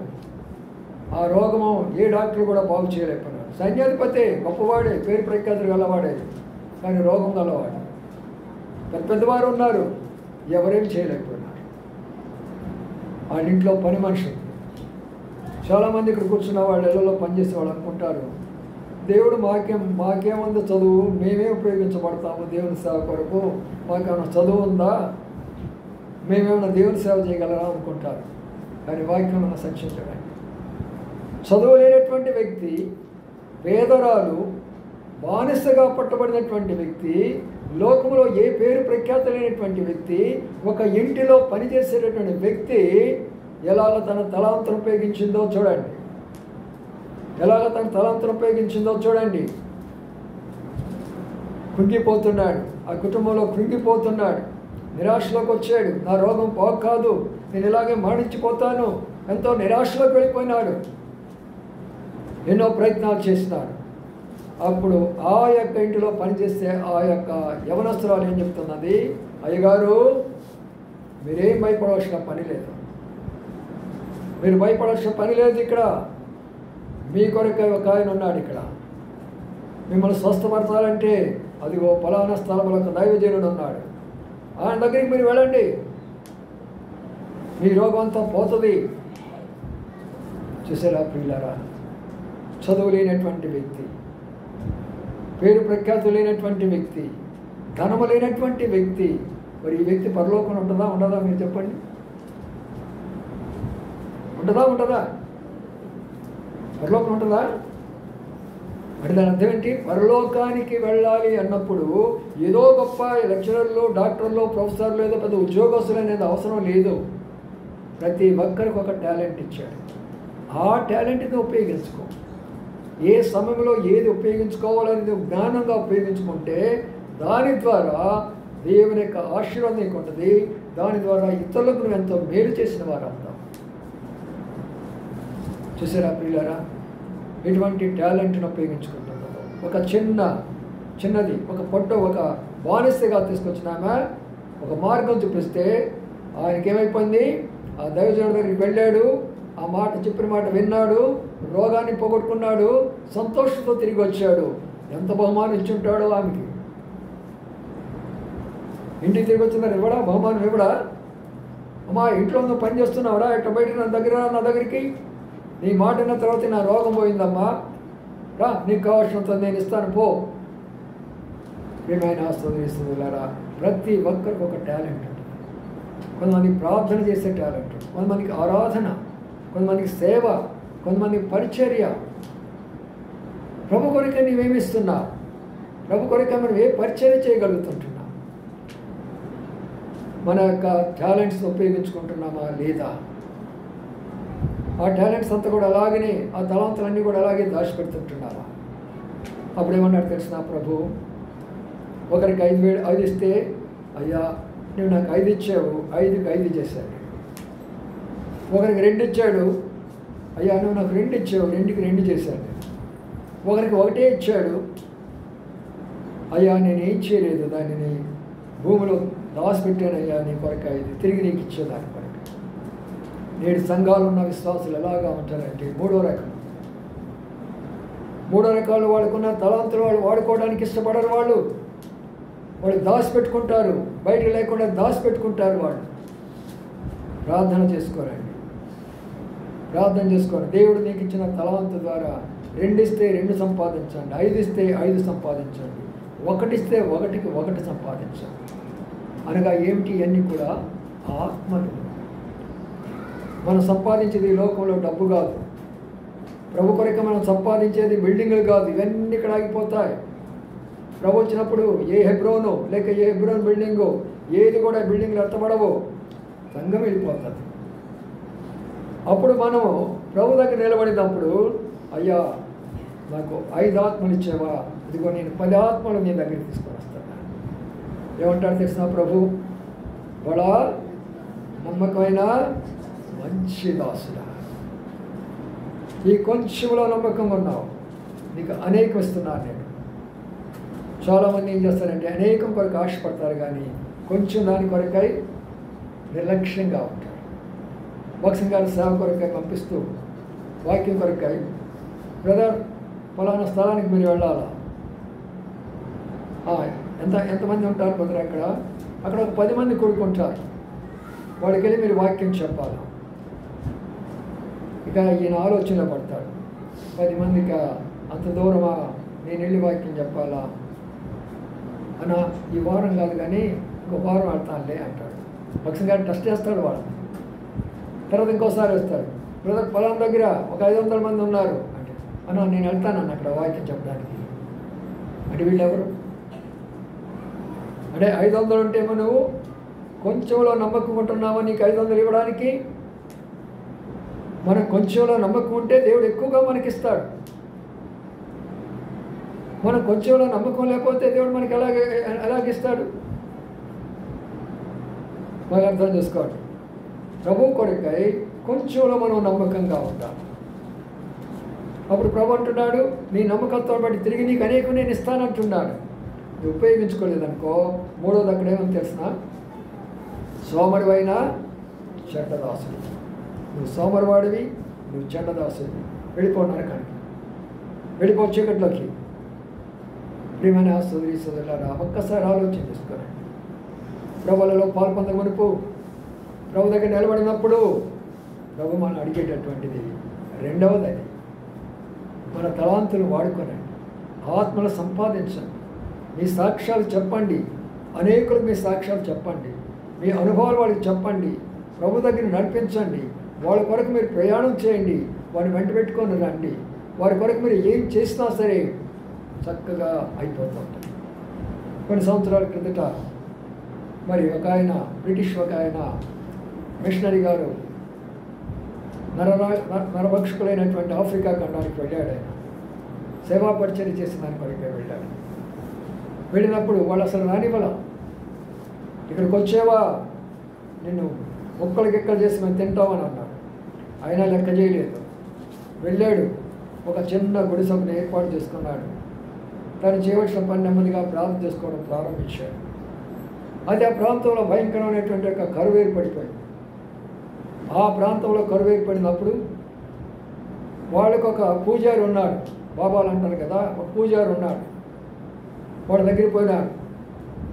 ఆ రోగము ఏ డాక్టర్ కూడా బాగు చేయలేకపోయినాడు. సైన్యాధిపతి గొప్పవాడే, పేరు ప్రఖ్యాతులు గలవాడే, కానీ రోగం గలవాడు. పెద్దవారు ఉన్నారు, ఎవరేం చేయలేకపోయినారు. వాళ్ళ ఇంట్లో పని మనుషులు చాలామంది ఇక్కడ కూర్చున్న వాళ్ళు, ఇళ్లలో పనిచేసే వాళ్ళు అనుకుంటారు, దేవుడు మాకేముంది చదువు, మేమే ఉపయోగించబడతాము దేవుని సేవ కొరకు, మాకేమైనా చదువు ఉందా, మేమేమైనా దేవుని సేవ చేయగలరా అనుకుంటారు. కానీ వాక్యం మనం సంక్షించడానికి, చదువు లేనటువంటి వ్యక్తి, పేదరాలు, బానిసగా పట్టబడినటువంటి వ్యక్తి, లోకంలో ఏ పేరు ప్రఖ్యాత లేనటువంటి వ్యక్తి, ఒక ఇంటిలో పనిచేసేటటువంటి వ్యక్తి ఎలాగ తన తలాంతరం ఉపయోగించిందో చూడండి. కృంగిపోతున్నాడు, ఆ కుటుంబంలో కృంగిపోతున్నాడు, నిరాశలోకి వచ్చాడు. నా రోగం బాగు కాదు, నేను ఇలాగే మరణించిపోతాను, ఎంతో నిరాశలోకి వెళ్ళిపోయినాడు. ఎన్నో ప్రయత్నాలు చేసినాడు. అప్పుడు ఆ యొక్క ఇంటిలో పనిచేస్తే ఆ యొక్క యవనస్తురాలు ఏం చెప్తున్నది, అయ్యగారు మీరేం భయపడవలసిన పని లేదు, మీరు భయపడాల్సిన పని లేదు. ఇక్కడ మీ కొరకై ఒక ఆయన ఉన్నాడు, ఇక్కడ మిమ్మల్ని స్వస్థపరచాలంటే అదిగో ఫలానా స్థలంలో ఒక దైవజనుడు ఉన్నాడు, ఆయన దగ్గరికి మీరు వెళ్ళండి, మీ రోగం అంతా పోతుంది. చూసారా ప్రియులారా, చదువు లేనటువంటి వ్యక్తి, పేరు ప్రఖ్యాతులు లేనటువంటి వ్యక్తి, ధనము లేనటువంటి వ్యక్తి, మరి ఈ వ్యక్తి పరలోకం ఉండదా మీరు చెప్పండి? ఉంటుందా? పరలోకం ఉంటుందా? అంటే దాని అర్థం ఏంటి? పరలోకానికి వెళ్ళాలి అన్నప్పుడు ఏదో గొప్ప లెక్చరర్లు, డాక్టర్లు, ప్రొఫెసర్లు, ఏదో పెద్ద ఉద్యోగస్తులు అనేది అవసరం లేదు. ప్రతి ఒక్కరికి ఒక టాలెంట్ ఇచ్చాడు. ఆ టాలెంట్ని ఉపయోగించుకో. ఏ సమయంలో ఏది ఉపయోగించుకోవాలనేది జ్ఞానంగా ఉపయోగించుకుంటే దాని ద్వారా దేవుని యొక్క ఆశీర్వాదం నీకు ఉంటుంది. దాని ద్వారా ఇతరులకు నువ్వు ఎంతో మేలు చేసిన వారు అంటాం. చూసారా ప్రియులారా, ఎటువంటి టాలెంట్ని ఉపయోగించుకుంటున్నారు. ఒక చిన్నది ఒక బానిసగా తీసుకొచ్చినామా, ఒక మార్గం చూపిస్తే ఆయనకేమైపోయింది, ఆ దైవజనుడి దగ్గరికి వెళ్ళాడు, ఆ మాట చెప్పిన మాట విన్నాడు, రోగాన్ని పోగొట్టుకున్నాడు, సంతోషంతో తిరిగి వచ్చాడు. ఎంత బహుమానం ఇచ్చుంటాడో ఆమెకి. ఇంటికి తిరిగి వచ్చిందని ఇవ్వడా, బహుమానం ఇవ్వడా? అమ్మా ఇంట్లో నువ్వు పని చేస్తున్నావురా, ఇట్లా బయట నా దగ్గరికి నీ మాట విన్న తర్వాత నా రోగం పోయిందమ్మా, రా నీకు కావాల్సినంత నేను ఇస్తాను పో. ఏమైనా ఆస్వాదిస్తున్నారా? ప్రతి ఒక్కరికి ఒక టాలెంట్ ఉంటుంది. కొంతమందికి ప్రార్థన చేసే టాలెంట్, కొంతమందికి ఆరాధన, కొంతమందికి సేవ, కొంతమందికి పరిచర్య. ప్రభు కొరిక నీవేమిస్తున్నా? ప్రభు కొరిక మనం ఏ పరిచర్య చేయగలుగుతుంటున్నా? మన యొక్క టాలెంట్స్ని ఉపయోగించుకుంటున్నామా లేదా? ఆ టాలెంట్స్ అంతా కూడా అలాగనే, ఆ తలాంతులన్నీ కూడా అలాగే దాచిపెడుతుంటున్నారా? అప్పుడు ఏమన్నాడు తెలిసిన ప్రభు, ఒకరికి 5 ఇస్తే, అయ్యా నువ్వు నాకు 5 ఇచ్చావు, 5కి 5 చేశాడు. ఒకరికి 2 ఇచ్చాడు, అయ్యా నువ్వు నాకు 2 ఇచ్చావు, 2కి 2 చేశాడు. ఒకరికి 1 ఇచ్చాడు, అయ్యా నేను ఏం చేయలేదు, దానిని భూమిలో దాచిపెట్టానయ్యా నీ కొరకు 5 తిరిగి నీకు ఇచ్చేదాని కొరకు. నేడు సంఘాలు ఉన్న విశ్వాసులు ఎలాగా ఉంటారంటే మూడో రకాలు వాళ్ళకున్న తలాంతులు వాళ్ళు వాడుకోవడానికి ఇష్టపడరు. వాళ్ళు దాచిపెట్టుకుంటారు, బయటకు లేకుండా దాచిపెట్టుకుంటారు. వాళ్ళు ప్రార్థన చేసుకోరండి, ప్రార్థన చేసుకోండి. దేవుడు నీకు ఇచ్చిన తలాంతు ద్వారా 2 ఇస్తే 2 సంపాదించండి, 5 ఇస్తే 5 సంపాదించండి, 1 ఇస్తే 1కి 1 సంపాదించండి. అనగా ఏమిటి? ఇవన్నీ కూడా ఆత్మలు. మనం సంపాదించేది ఈ లోకంలో డబ్బు కాదు. ప్రభు కొరకు మనం సంపాదించేది బిల్డింగులు కాదు. ఇవన్నీ ఇక్కడ ఆగిపోతాయి. ప్రభు వచ్చినప్పుడు ఏ హెబ్రోను లేక ఏ హెబ్రోన్ బిల్డింగు ఏది కూడా బిల్డింగ్లు ఎత్తబడవు, సంఘం వెళ్ళిపోతుంది. అప్పుడు మనము ప్రభు దగ్గర నిలబడినప్పుడు, అయ్యా నాకు 5 ఆత్మలు ఇచ్చావా, ఇదిగో నేను 10 ఆత్మలు నీ దగ్గరికి తీసుకొని వస్తాను. ఏమంటాడు తెలిసిన ప్రభు, బడా నమ్మకమైన మంచి దాసుడా, ఈ కొంచెంలో నమ్మకంగా ఉన్నావు, నీకు అనేకం ఇస్తున్నాను నేను. చాలామంది ఏం చేస్తారంటే అనేకం కొరకు ఆశపడతారు, కానీ కొంచెం దాని కొరకై నిర్లక్ష్యంగా ఉంటారు. బాక్సింగ్ గారి సేవ కొరకై పంపిస్తూ వాక్యం కొరకై, బ్రదర్ ఫలానా స్థలానికి మీరు వెళ్ళాలా, ఎంతమంది ఉంటారు బ్రదర్ అక్కడ ఒక 10 మంది కూడుకుంటారు, వాళ్ళకి వెళ్ళి మీరు వాక్యం చెప్పాలా. ఇక ఈయన ఆలోచనలో పడతాడు, 10 మందికి అంత దూరమా నేను వెళ్ళి వాక్యం చెప్పాలా అన్న, ఈ వారం కాదు కానీ ఇంకో వారం ఆడతానులే అంటాడు. భక్సింగ్ గారు టెస్ట్ చేస్తాడు వాళ్ళు. తర్వాత ఇంకోసారి వస్తాడు, బ్రదర్ పొలం దగ్గర ఒక 500 మంది ఉన్నారు అంటే, అన్న నేను వెళ్తానన్న అక్కడ వాక్యం చెప్పడానికి. అంటే వీళ్ళెవరు? అంటే 500 ఉంటేమో నువ్వు కొంచెంలో నమ్మకం ఉంటున్నావా నీకు 500 ఇవ్వడానికి? మనం కొంచెంలో నమ్మకం ఉంటే దేవుడు ఎక్కువగా మనకిస్తాడు. మనం కొంచెంలో నమ్మకం లేకపోతే దేవుడు మనకి ఎలాగిస్తాడు? బాగా అర్థం చేసుకోండి. ప్రభు కొరకై కొంచెంలో మనం నమ్మకంగా ఉంటాం. అప్పుడు ప్రభు అంటున్నాడు, నీ నమ్మకంతో బట్టి తిరిగి నీకు అనేకం నేను ఇస్తానంటున్నాడు. నువ్వు ఉపయోగించుకోలేదనుకో, మూడోది అక్కడ ఏమని తెలిసిన, సోమరివైనా చెడ్డదాసుడు. నువ్వు సోమరివాడివి, నువ్వు చెడ్డదాసుడివి. వెళ్ళిపోన్నారు కానీ వెళ్ళిపో చీకట్లోకి. ప్రియమైన సోదరి సోదరులారా, ఒక్కసారి ఆలోచన చేసుకోండి. ప్రభువులలో పాల్పొంద మునుపు ప్రభు దగ్గర నిలబడినప్పుడు ప్రభు మనం అడిగేటటువంటిది రెండవది, అది మన తలాంతులు వాడుకోనండి, ఆత్మలు సంపాదించండి, మీ సాక్ష్యాలు చెప్పండి, అనేకులకు మీ సాక్ష్యాలు చెప్పండి, మీ అనుభవాలు వాళ్ళకి చెప్పండి, ప్రభు దగ్గర నడిపించండి. వాళ్ళ కొరకు మీరు ప్రయాణం చేయండి, వారిని వెంట పెట్టుకొని రండి. వారి కొరకు మీరు ఏం చేసినా సరే చక్కగా అయిపోతూ ఉంటుంది. కొన్ని సంవత్సరాల క్రిందట మరి ఒక ఆయన, బ్రిటిష్ ఒక ఆయన మిషనరీ గారు నరభక్షకులైనటువంటి ఆఫ్రికా ఖండానికి వెళ్ళాడు. ఆయన సేవా పరిచర్య చేసిన దాని కొరకే వెళ్ళాడు. వెళ్ళినప్పుడు వాళ్ళు అసలు రానివ్వాల, ఇక్కడికి వచ్చేవా నిన్ను ముక్కలు చేసి మేము తింటామని అన్నాడు. అయినా లెక్క చేయలేదు. వెళ్ళాడు, ఒక చిన్న గుడిసెను ఏర్పాటు చేసుకున్నాడు. తను చేయవలసిన పని నెమ్మదిగా ప్రార్థన చేసుకోవడం ప్రారంభించాడు. అది ఆ ప్రాంతంలో భయంకరమైనటువంటి ఒక కరువు ఏర్పడిపోయింది. ఆ ప్రాంతంలో కరువు ఏర్పడినప్పుడు వాళ్ళకు ఒక పూజారి ఉన్నాడు, బాబాలు అంటారు కదా, ఒక పూజారి ఉన్నాడు. వాడి దగ్గరికి పోయినాడు,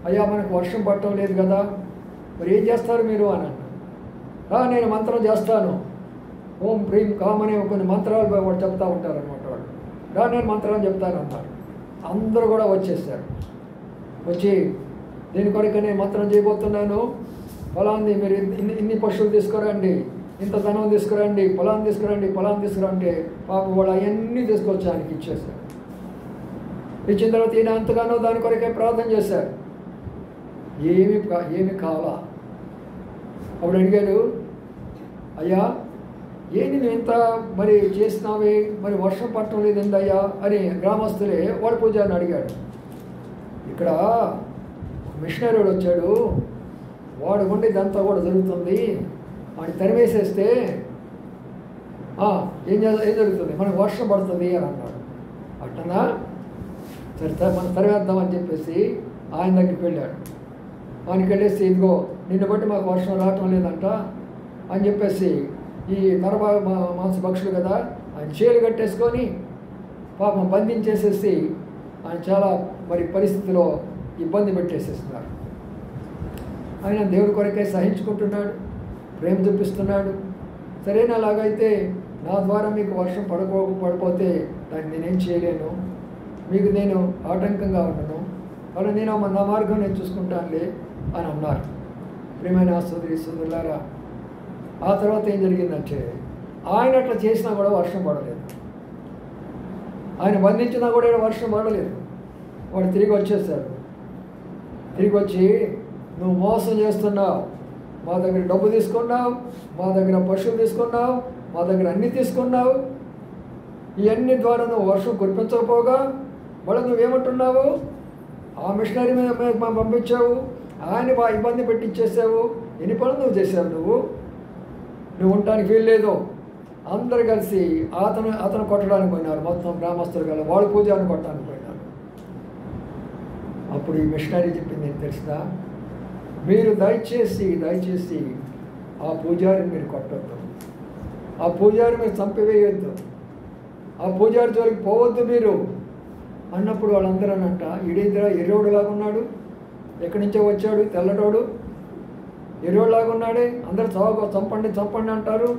అయ్యా మనకు వర్షం పడటం లేదు కదా, మరి ఏం చేస్తారు మీరు అని అన్నాడు. నేను మంత్రం చేస్తాను, ఓం ప్రీం కామ్ అనే కొన్ని మంత్రాలు వాడు చెప్తా ఉంటారనమాట. వాడు నేను మంత్రాలు చెప్తాను అన్నారు. అందరూ కూడా వచ్చేసారు. వచ్చి దీని కొరకు నేను మంత్రం చేయబోతున్నాను, ఫలాన్ని మీరు ఇన్ని పశువులు తీసుకురండి, ఇంత ధనం తీసుకురండి, పొలాన్ని తీసుకురండి. పాపం వాళ్ళు అవన్నీ తీసుకొచ్చి ఆయనకి ఇచ్చేశారు. ఇచ్చిన తర్వాత ఈయన అంతగానో దాని కొరకే ప్రార్థన చేశారు. ఏమి కావాలా? అప్పుడు అడిగాడు, అయ్యా ఏంటి నువ్వు ఇంత మరి చేసినావే, మరి వర్షం పట్టడం లేదండి అయ్యా అని గ్రామస్తులే వాడు పూజారిని అడిగాడు. ఇక్కడ మిషనరీ వచ్చాడు, వాడు ఉండి ఇదంతా కూడా జరుగుతుంది, వాడిని తరివేసేస్తే ఏం జరుగుతుంది, మనకు వర్షం పడుతుంది అని అన్నాడు. అట్టనా, సరే మనం తరివేద్దామని చెప్పేసి ఆయన దగ్గరికి వెళ్ళాడు. ఆయనకి వెళ్ళేసి ఇదిగో నిన్ను బట్టి మాకు వర్షం రావటం లేదంట అని చెప్పేసి ఈ నరభా మాంస పక్షులు కదా ఆయన చేలు కట్టేసుకొని పాపం బంధించేసేసి ఆయన చాలా మరి పరిస్థితిలో ఇబ్బంది పెట్టేసేస్తున్నారు. ఆయన దేవుడి కొరకే సహించుకుంటున్నాడు, ప్రేమ చూపిస్తున్నాడు. సరైన అలాగైతే నా ద్వారా మీకు వర్షం పడిపోతే దాన్ని నేనేం చేయలేను, మీకు నేను ఆటంకంగా ఉండను, అలా నేను నా మార్గం నేను చూసుకుంటానులే అని అన్నారు. ప్రియమైన సోదరులారా, ఆ తర్వాత ఏం జరిగిందంటే ఆయన అట్లా చేసినా కూడా వర్షం పడలేదు. ఆయన బంధించినా కూడా వర్షం పడలేదు. వాడు తిరిగి వచ్చేసాడు. తిరిగి వచ్చి నువ్వు మోసం చేస్తున్నావు, మా దగ్గర డబ్బు తీసుకున్నావు, మా దగ్గర పశువులు తీసుకున్నావు, మా దగ్గర అన్నీ తీసుకున్నావు, ఇవన్నీ ద్వారా నువ్వు వర్షం కురిపించకపోగా మళ్ళీ నువ్వేమంటున్నావు, ఆ మిషనరీ మీద పంపించావు, ఆయన బాగా ఇబ్బంది పెట్టించేసావు, ఎన్ని పనులు నువ్వు చేసావు, నువ్వు ఉండటానికి వీల్లేదు. అందరు కలిసి అతను కొట్టడానికి పోయినారు. మొత్తం గ్రామస్తులు కలిసి వాళ్ళు పూజారిని కొట్టడానికి పోయినారు. అప్పుడు ఈ మిషనరీ చెప్పింది ఏం తెలుసుదా, మీరు దయచేసి ఆ పూజారిని మీరు కొట్టొద్దు, ఆ పూజారి మీరు చంపివేయొద్దు, ఆ పూజారి జోలికి పోవద్దు మీరు అన్నప్పుడు వాళ్ళందరూ అనంట, ఈడేదిరా ఎర్రోడులాగా ఉన్నాడు, ఎక్కడి నుంచో వచ్చాడు, తెల్లటోడు ఎర్రోడులాగా ఉన్నాడే, అందరూ చంపండి అంటారు.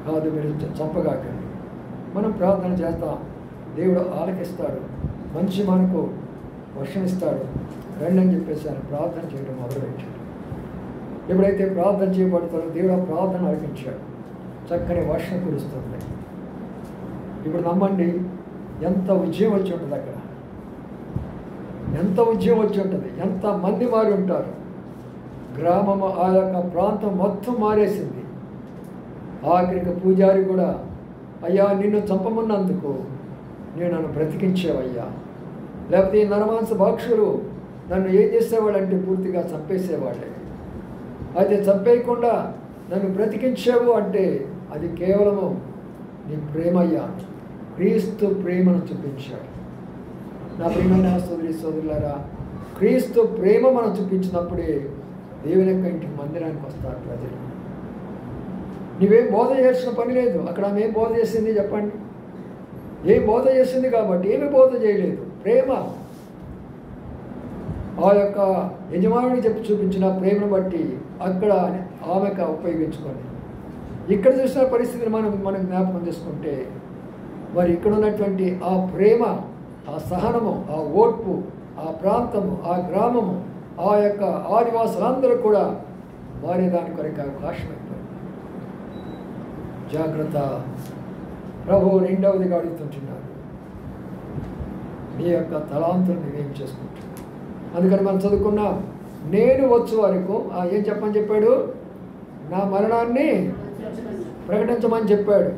కాదు, మీరు చంపగాకండి, మనం ప్రార్థన చేస్తాం, దేవుడు ఆలకిస్తాడు, మంచి మనకు వర్షం ఇస్తాడు, రండి అని చెప్పేసి ఆయన ప్రార్థన చేయడం మొదలుపెట్టాడు. ఎప్పుడైతే ప్రార్థన చేయబడతాడో దేవుడు ఆ ప్రార్థన ఆలకించాడు, చక్కని వర్షం కురుస్తుంది. ఇప్పుడు నమ్మండి, ఎంత ఉద్యమం వచ్చి ఉంటుంది అక్కడ, ఎంత ఉద్యమం వచ్చి ఉంటుంది, ఎంతమంది మారి ఉంటారు. గ్రామము ఆ యొక్క ప్రాంతం మొత్తం మారేసింది. ఆఖరికి పూజారి కూడా, అయ్యా నిన్ను చంపమన్నందుకు నేను నన్ను బ్రతికించేవయ్యా, లేకపోతే ఈ నరమాంస భక్షులు నన్ను ఏం చేసేవాళ్ళంటే పూర్తిగా చంపేసేవాళ్ళే, అయితే చంపేయకుండా నన్ను బ్రతికించావు అంటే అది కేవలము నీ ప్రేమయ్యా, క్రీస్తు ప్రేమను చూపించాడు. నా ప్రియమైన సోదరులారా, క్రీస్తు ప్రేమ మనం చూపించినప్పుడే దేవుని యొక్క ఇంటికి మందిరానికి వస్తారు ప్రజలు. నువ్వేం బోధ చేయాల్సిన పని లేదు. అక్కడ ఆమె ఏం బోధ చేసింది చెప్పండి? ఏం బోధ చేసింది కాబట్టి ఏమి బోధ చేయలేదు, ప్రేమ. ఆ యొక్క యజమానుడికి చూపించిన ప్రేమను బట్టి అక్కడ ఆమెకు ఉపయోగించుకోండి. ఇక్కడ చూసిన పరిస్థితిని మనం జ్ఞాపకం చేసుకుంటే మరి ఇక్కడ ఉన్నటువంటి ఆ ప్రేమ, ఆ సహనము, ఆ ఓర్పు, ఆ ప్రాంతము, ఆ గ్రామము, ఆ యొక్క ఆదివాసులందరూ కూడా మారేదాని కొరకు అవకాశం అయిపోయింది. జాగ్రత్త, ప్రభు రెండవదిగా అడుగుతుంటున్నారు, నీ యొక్క తలాంతులు నువ్వేం చేసుకుంటున్నావు. అందుకని మనం చదువుకున్నాం, నేను వచ్చు వరకు ఏం చెప్పాడు, నా మరణాన్ని ప్రకటించమని చెప్పాడు.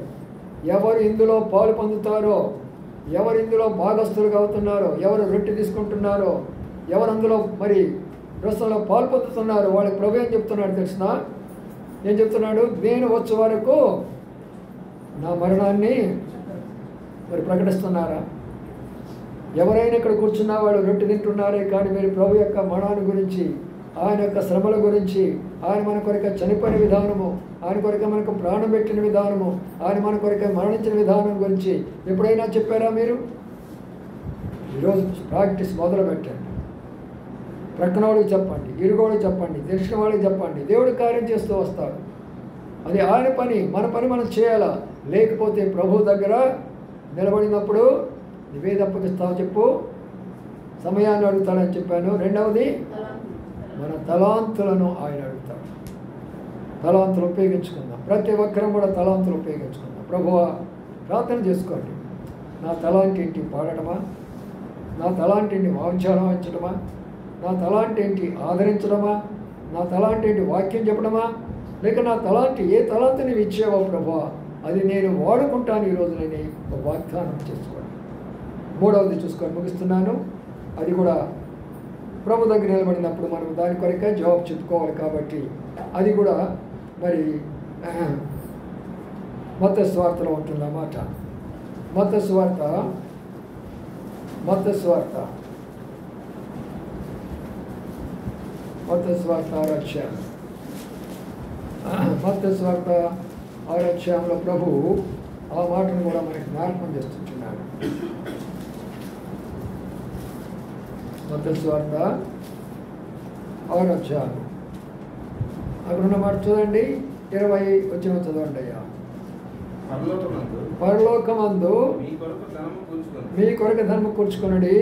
ఎవరు ఇందులో పాలు పొందుతారో, ఎవరు ఇందులో భాగస్తులుగా అవుతున్నారో, ఎవరు రొట్టె తీసుకుంటున్నారో, ఎవరు అందులో మరి ప్రస్తుతంలో పాలు పొందుతున్నారో వాళ్ళకి ప్రభు ఏం చెప్తున్నాడు తెలిసిన? ఏం చెప్తున్నాడు? నేను వచ్చే వరకు నా మరణాన్ని మరి ప్రకటిస్తున్నారా? ఎవరైనా ఇక్కడ కూర్చున్న వాళ్ళు రొట్టె తింటున్నారే కానీ మీరు ప్రభు యొక్క మరణాన్ని గురించి, ఆయన యొక్క శ్రమల గురించి, ఆయన మన కొరకు చనిపోయిన విధానము, ఆయన కొరకు మనకు ప్రాణం పెట్టిన విధానము, ఆయన మన కొరకు మరణించిన విధానం గురించి ఎప్పుడైనా చెప్పారా మీరు? ఈరోజు ప్రాక్టీస్ మొదలు పెట్టండి. ప్రక్కన వాళ్ళకి చెప్పండి, ఇరుగోళ్ళకి చెప్పండి, తెలిసిన వాళ్ళకి చెప్పండి. దేవుడు కార్యం చేస్తూ వస్తాడు. అది ఆయన పని. మన పని మనం చేయాలా. లేకపోతే ప్రభు దగ్గర నిలబడినప్పుడు నువ్వే తప్పకిస్తావు చెప్పు. సమయాన్ని అడుగుతాడని చెప్పాను. రెండవది మన తలాంతులను ఆయన అడుగుతాడు. తలాంతులు ఉపయోగించుకుందాం. ప్రతి ఒక్కరం కూడా తలాంతులు ఉపయోగించుకుందాం. ప్రభువా, ప్రార్థన చేసుకోండి. నా తలాంటి ఏంటి? పాడటమా? నా తలాంటి ఏంటి? వాంఛాలు వహించడమా? నా తలాంటి ఏంటి? ఆదరించడమా? నా తలాంటి ఏంటి? వాక్యం చెప్పడమా? లేక నా తలాంటి ఏ తలాంతి నీవు ఇచ్చావో ప్రభువా, అది నేను వాడుకుంటాను ఈరోజు నేను ఒక వాగ్దానం చేసుకోండి. మూడవది చూసుకొని ముగిస్తున్నాను. అది కూడా ప్రభు దగ్గర నిలబడినప్పుడు మనం దాని కొరకే జవాబు చెప్పుకోవాలి. కాబట్టి అది కూడా మరి మత్తయి సువార్తలో ఉంటుంది అన్నమాట. మత్తయి సువార్త 6వ అధ్యాయం. మత్తయి సువార్త 6వ అధ్యాయంలో ప్రభు ఆ మాటను కూడా మనకి జ్ఞాపకం చేస్తున్నాడు. మత్తయి సువార్త 6వ అధ్యాయం అక్కడ ఉన్న మాట చూడండి. 20 వచ్చిన చదవండి అయ్యా. పరలోకమందు మీ కొరకు ధనము కూర్చుకొనుడి,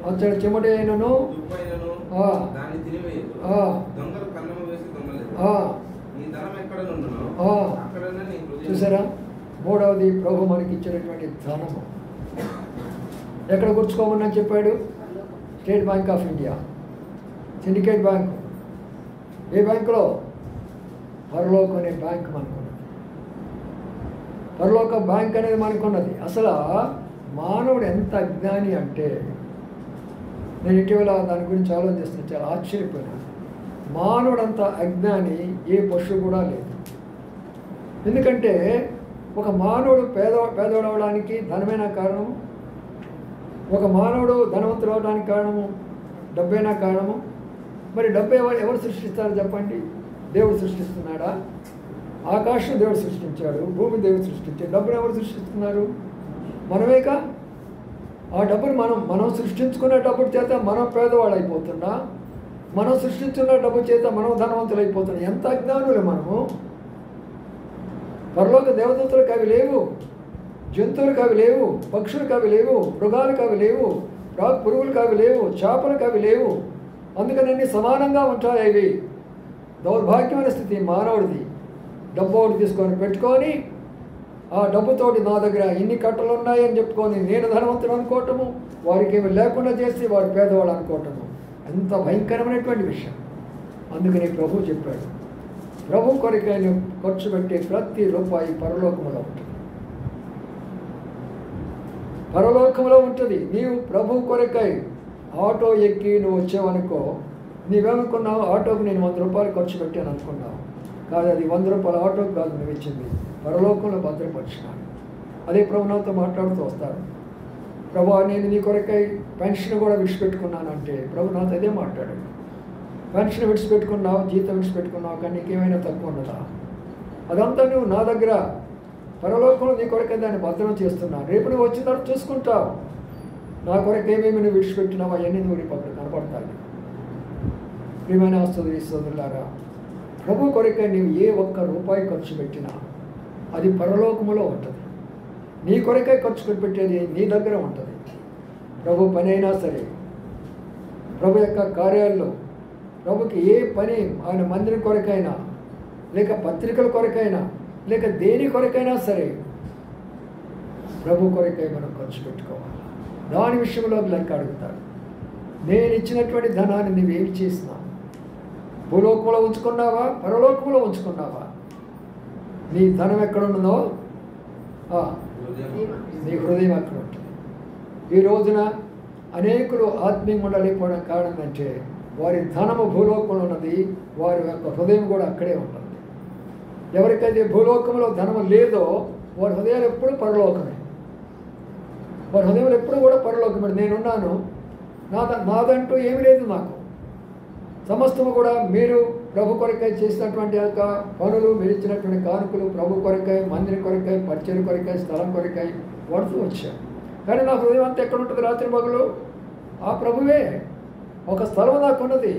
అచ్చట చెమట అయినను చూసారా? మూడవది ప్రభు మనకి ఇచ్చినటువంటి ధనము ఎక్కడ కూర్చుకోమని చెప్పాడు? State Bank of India, Syndicate Bank. ఏ బ్యాంకులో? పరలోకం అనే బ్యాంక్ మనకున్నది. పరలోక బ్యాంక్ అనేది మనకున్నది. అసలు మానవుడు ఎంత అజ్ఞాని అంటే, నేను ఇటీవల దాని గురించి ఆలోచిస్తున్నాను, చాలా ఆశ్చర్యపోయినాను. మానవుడు అంత అజ్ఞాని ఏ పశువు కూడా లేదు. ఎందుకంటే ఒక మానవుడు పేదవాడవడానికి ధనమైన కారణము, ఒక మానవుడు ధనవంతుడు అవడానికి కారణము డబ్బైనా కారణము. మరి డబ్బు ఎవరు సృష్టిస్తారు చెప్పండి? దేవుడు సృష్టిస్తున్నాడా? ఆకాశం దేవుడు సృష్టించాడు, భూమి దేవుడు సృష్టించాడు. డబ్బును ఎవరు సృష్టిస్తున్నారు? మనమేక. ఆ డబ్బును మనం సృష్టించుకున్న డబ్బు చేత మనం పేదవాళ్ళు అయిపోతున్నా, మనం సృష్టించుకున్న డబ్బు చేత మనం ధనవంతులు అయిపోతున్నాం. ఎంత అజ్ఞానులు మనము! పరలోక దేవదూతలకు అవి లేవు, జంతువులకు అవి లేవు, పక్షులకు అవి లేవు, మృగాలకు అవి లేవు, పురుగులకు అవి లేవు, చేపలకు అవి లేవు. అందుకని అన్ని సమానంగా ఉంటాయి. అవి దౌర్భాగ్యమైన స్థితి మానవుడిది. డబ్బు ఒకటి తీసుకొని పెట్టుకొని ఆ డబ్బుతోటి నా దగ్గర ఇన్ని కట్టలు ఉన్నాయని చెప్పుకొని నేను ధనవంతుడు అనుకోవటము, వారికి ఏమి లేకుండా చేసి వారు పేదవాళ్ళు అనుకోవటము ఎంత భయంకరమైనటువంటి విషయం. అందుకని ప్రభు చెప్పాడు, ప్రభు కొరకై నువ్వు ఖర్చు పెట్టే ప్రతి రూపాయి పరలోకంలో ఉంటుంది. పరలోకంలో ఉంటుంది. నీవు ప్రభు కొరకై ఆటో ఎక్కి నువ్వు వచ్చావనుకో, నీవేమనుకున్నావు? ఆటోకి నేను 100 రూపాయలు ఖర్చు పెట్టాను అనుకున్నావు. కాదు, అది 100 రూపాయల ఆటోకి కాదు నువ్వు ఇచ్చింది, పరలోకంలో భద్రపరిచినాడు. అదే ప్రభు నాతో మాట్లాడుతూ వస్తాడు. ప్రభు, నేను నీ కొరకై పెన్షన్ కూడా విడిచిపెట్టుకున్నానంటే ప్రభు నాతో అదే మాట్లాడాడు. పెన్షన్ విడిచిపెట్టుకున్నావు, జీతం విడిచిపెట్టుకున్నావు, కానీ నీకేమైనా తక్కువ ఉన్నదా? అదంతా నువ్వు నా దగ్గర పరలోకంలో నీ కొరకై దాన్ని భద్రం చేస్తున్నాను. రేపు నువ్వు వచ్చిన తర్వాత చూసుకుంటావు. నా కొరకు ఏమేమి నువ్వు విడిచిపెట్టినావు అవన్నీ నువ్వు నీ పక్కన కనపడతాయి. ప్రియమైన సోదరులారా, ప్రభు కొరకై నీవు ఏ ఒక్క రూపాయి ఖర్చు పెట్టినా అది పరలోకములో ఉంటుంది. నీ కొరకై ఖర్చు పెట్టేది నీ దగ్గర ఉంటుంది. ప్రభు పని అయినా సరే, ప్రభు యొక్క కార్యాల్లో ప్రభుకి ఏ పని, ఆయన మందిరం కొరకైనా, లేక పత్రికల కొరకైనా, లేక దేని కొరకైనా సరే ప్రభు కొరకై మనం ఖర్చు పెట్టుకోవాలి. దాని విషయంలో లెక్క అడుగుతాడు. నేను ఇచ్చినటువంటి ధనాన్ని నువ్వేమి చేసినా, భూలోకంలో ఉంచుకున్నావా, పరలోకంలో ఉంచుకున్నావా? నీ ధనం ఎక్కడున్నదో నీ హృదయం అక్కడ ఉంటుంది. ఈ రోజున అనేకులు ఆత్మీయంగా ఉండలేకపోవడం కారణం అంటే వారి ధనము భూలోకంలో ఉన్నది, వారి యొక్క హృదయం కూడా అక్కడే ఉంటుంది. ఎవరికైతే భూలోకంలో ధనము లేదో వారి హృదయాలు ఎప్పుడు పరలోకమే. వారి హృదయంలో ఎప్పుడు కూడా పరలోకమే. నేనున్నాను, నాదంటూ ఏమీ లేదు, నాకు సమస్తము కూడా మీరు ప్రభు కొరకై చేసినటువంటి యొక్క పనులు, మీరు ఇచ్చినటువంటి కానుకలు ప్రభు కొరకై, మందిరం కొరకై, పరిచయం కొరకై, స్థలం కొరకై వాడుతూ వచ్చాను. కానీ నా హృదయం అంతా ఎక్కడ ఉంటుంది రాత్రి పగలు? ఆ ప్రభువే. ఒక స్థలం నాకు ఉన్నది,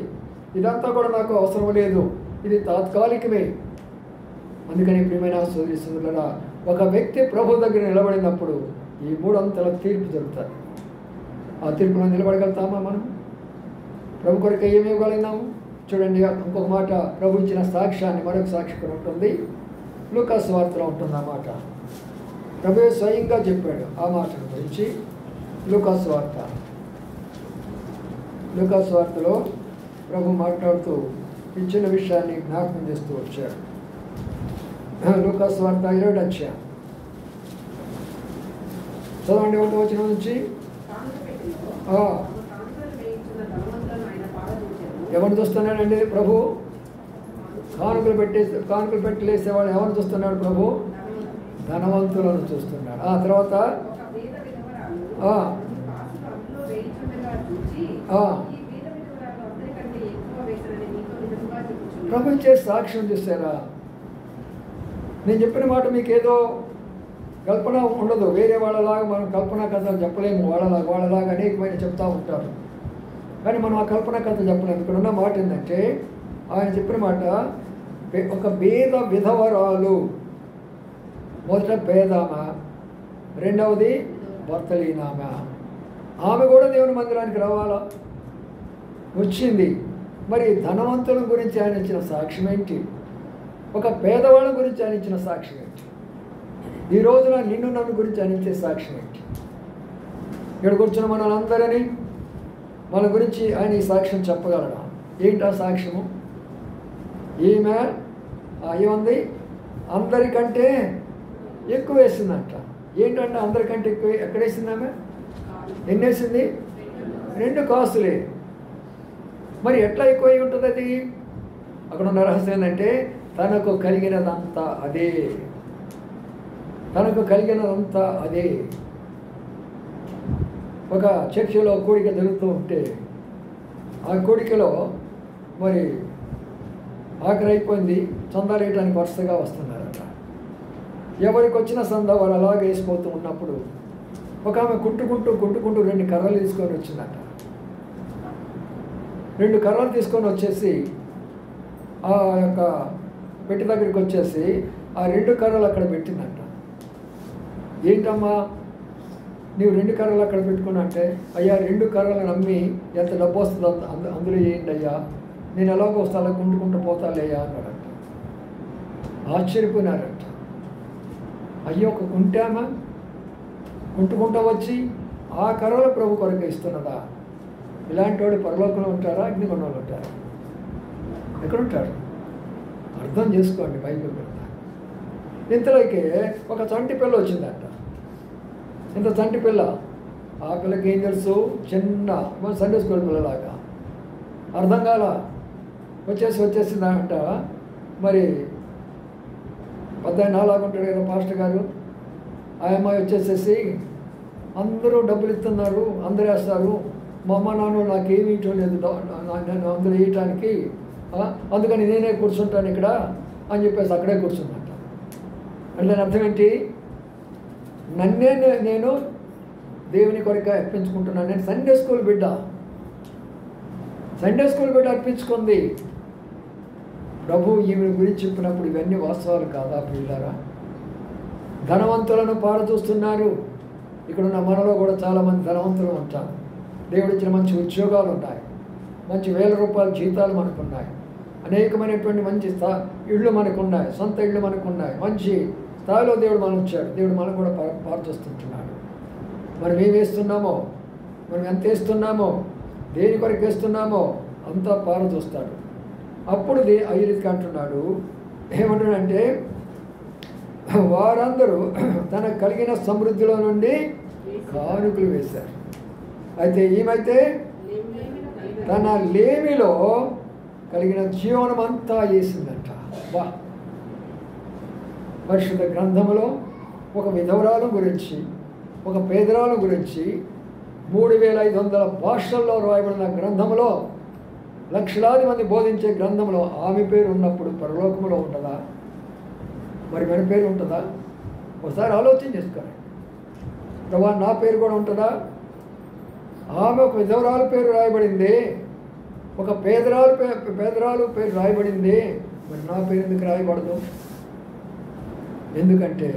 ఇదంతా కూడా నాకు అవసరం లేదు, ఇది తాత్కాలికమే. అందుకని ప్రియమైన సోదరులారా, ఒక వ్యక్తి ప్రభు దగ్గర నిలబడినప్పుడు ఈ 3 అంతల తీర్పు జరుగుతుంది. ఆ తీర్పులో నిలబడగలుగుతామా మనం? ప్రభు కొరకు ఏమి ఇవ్వగలిగినాము? చూడండి, ఇంకొక మాట ప్రభు ఇచ్చిన సాక్ష్యాన్ని మరొక సాక్ష్యం ఉంటుంది. లూకా సువార్తలో ఉంటుంది ఆ మాట. ప్రభు స్వయంగా చెప్పాడు ఆ మాట గురించి. లూకా సువార్తలో ప్రభు మాట్లాడుతూ ఇచ్చిన విషయాన్ని జ్ఞాపకం చేస్తూ వచ్చాడు. లూకా సువార్త 20వ అధ్యాయం చదవండి, 1వ వచనం నుంచి. ఎవరు చూస్తున్నాడండి ప్రభు? కానుకలు పెట్టలేసేవాడు ఎవరు చూస్తున్నాడు ప్రభు? ధనవంతులను చూస్తున్నాడు. ఆ తర్వాత ప్రభు ఇచ్చే సాక్ష్యం చూసారా? నేను చెప్పిన మాట మీకు ఏదో కల్పన ఉండదు. వేరే వాళ్ళలాగా మనం కల్పనా కథలు చెప్పలేము. వాళ్ళలాగా అనేకమైన చెప్తూ ఉంటారు, కానీ మనం ఆ కల్పనా కథ చెప్పలేము. ఇక్కడ ఉన్న మాట ఏంటంటే, ఆయన చెప్పిన మాట, ఒక పేద విధవరాలు, మొదట పేదామ, రెండవది భర్తలీనామ. ఆమె కూడా దేవుని మందిరానికి రావాలా? వచ్చింది. మరి ధనవంతుల గురించి ఆయన ఇచ్చిన సాక్ష్యం ఏంటి? ఒక పేదవాళ్ళ గురించి ఆయన ఇచ్చిన సాక్ష్యం ఏంటి? ఈ రోజున నిన్ను నన్ను గురించి ఆయన ఇచ్చే సాక్ష్యం ఏంటి? ఇక్కడ కూర్చున్న మనందరినీ మన గురించి ఆయన ఈ సాక్ష్యం చెప్పగలడా? ఏంటి ఆ సాక్ష్యము? ఈమె ఏముంది? అందరికంటే ఎక్కువ వేసిందంట. ఏంటంటే అందరికంటే ఎక్కువ ఎక్కడ వేసింది ఆమె? ఎన్ని వేసింది? 2 కాసులే. మరి ఎట్లా ఎక్కువ అయి ఉంటుంది అది? అక్కడ ఉన్న రహస్యం ఏంటంటే, తనకు కలిగినదంతా అదే. ఒక చర్చిలో కూడిక జరుగుతూ ఉంటే, ఆ కూడికలో మరి ఆఖరి అయిపోయింది, చందాలు వేయడానికి వరుసగా వస్తున్నారట. ఎవరికి వచ్చిన సందా వాళ్ళు అలాగే వేసిపోతూ ఉన్నప్పుడు ఒక ఆమె కుంటుకుంటూ 2 కర్రలు తీసుకొని వచ్చిందట. 2 కర్రలు తీసుకొని వచ్చేసి ఆ యొక్క పెట్టి దగ్గరికి వచ్చేసి ఆ 2 కర్రలు అక్కడ పెట్టిందంట. ఏంటమ్మా నీవు 2 కర్రలు అక్కడ పెట్టుకున్నా అంటే, అయ్యా 2 కర్రలు నమ్మి ఎంత డబ్బు వస్తుందో అందులో ఏంటి అయ్యా, నేను ఎలాగో వస్తా అలా కుంటుకుంటూ పోతాలేయ్యా అన్నాడంట. ఆశ్చర్యపోయినారంట. అయ్యో, ఒక కుంటామా కుంటుకుంటూ వచ్చి ఆ కర్రలు ప్రభు కొరకు ఇస్తున్నదా? ఇలాంటి వాడు పరలోకంలో ఉంటారా, అగ్నిగుండంలో ఉంటారా? ఎక్కడుంటారు? అర్థం చేసుకోండి. బైబిల్ పెడతా. ఇంతలోకి ఒక చంటి పిల్ల వచ్చిందంట. ఇంత చంటి పిల్ల, ఆ పిల్లకి ఏం తెలుసు? చిన్న సండే స్కూల్ పిల్లలాగా అర్థం కాల. వచ్చేసిందంట. మరి 14 నాలాగుంటాడు కదా పాస్టర్ గారు. ఆ అమ్మాయి వచ్చేసేసి, అందరూ డబ్బులు ఇస్తున్నారు, అందరూ వేస్తారు, మా అమ్మ నాన్న నాకేమి ఇవ్వటం లేదు నన్ను అందరూ వేయటానికి, అందుకని నేనే కూర్చుంటాను ఇక్కడ అని చెప్పేసి అక్కడే కూర్చున్నట్ట. అంటే అర్థం ఏంటి? నన్నే నేను దేవుని కొరకు అర్పించుకుంటున్నాను. నేను సండే స్కూల్ బిడ్డ అర్పించుకుంది. ప్రభు ఈమె గురించి చెప్పినప్పుడు ఇవన్నీ వాస్తవాలు కాదా పిల్లారా? ధనవంతులను పారచూస్తున్నారు. ఇక్కడున్న మనలో కూడా చాలామంది ధనవంతులు ఉంటారు. దేవుడు ఇచ్చిన మంచి ఉద్యోగాలు ఉన్నాయి, మంచి 1000 రూపాయల జీతాలు మనకున్నాయి, అనేకమైనటువంటి మంచి ఇళ్ళు మనకున్నాయి, సొంత ఇళ్ళు మనకున్నాయి, మంచి స్థాయిలో దేవుడు మనం ఇచ్చాడు. దేవుడు మనం కూడా పారచూస్తుంటున్నాడు. మనం ఏం వేస్తున్నామో, మనం ఎంత వేస్తున్నామో, దేని కొరకు వేస్తున్నామో అంతా పారచూస్తాడు. అప్పుడు ఈ రీతిగా అంటున్నాడు, ఏమంటున్నాడంటే, వారందరూ తనకు కలిగిన సమృద్ధిలో నుండి కానుకలు వేశారు. అయితే ఈమైతే తన లేమిలో కలిగిన జీవనం అంతా వేసిందంట. వా! పరిశుద్ధ గ్రంథంలో ఒక విధవరాలు గురించి, ఒక పేదరాలు గురించి 3500 భాషల్లో రాయబడిన గ్రంథంలో, లక్షలాది మంది బోధించే గ్రంథంలో ఆమె పేరు ఉన్నప్పుడు పరలోకంలో ఉంటుందా? మరి మన పేరు ఉంటుందా? ఒకసారి ఆలోచన చేసుకోండి. ప్రభా, నా పేరు కూడా ఉంటుందా? ఆమె ఒక విధవరాలు పేరు రాయబడింది, ఒక పేదరాలు పేరు రాయబడింది, మరి నా పేరు ఎందుకు రాయబడదు? ఎందుకంటే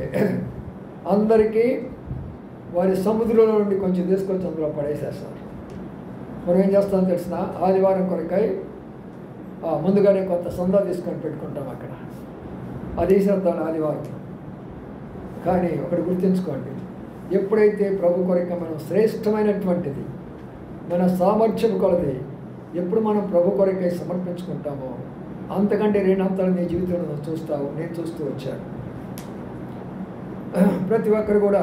అందరికీ వారి సముద్రంలో నుండి కొంచెం తీసుకొచ్చి అందులో పడేసేస్తారు. మనం ఏం చేస్తామో తెలిసిన ఆదివారం కొరకై ముందుగానే కొంత సందా తీసుకొని పెట్టుకుంటాం అక్కడ, అది వేసేద్దాం ఆదివారం. కానీ ఒకటి గుర్తుంచుకోండి, ఎప్పుడైతే ప్రభు కొరక మనం శ్రేష్టమైనటువంటిది మన సామర్థ్యం కొలది ఎప్పుడు మనం ప్రభు కొరకై సమర్పించుకుంటామో అంతకంటే రెండంతలు నీ జీవితంలో చూస్తావు. నేను చూస్తూ వచ్చాను. ప్రతి ఒక్కరు కూడా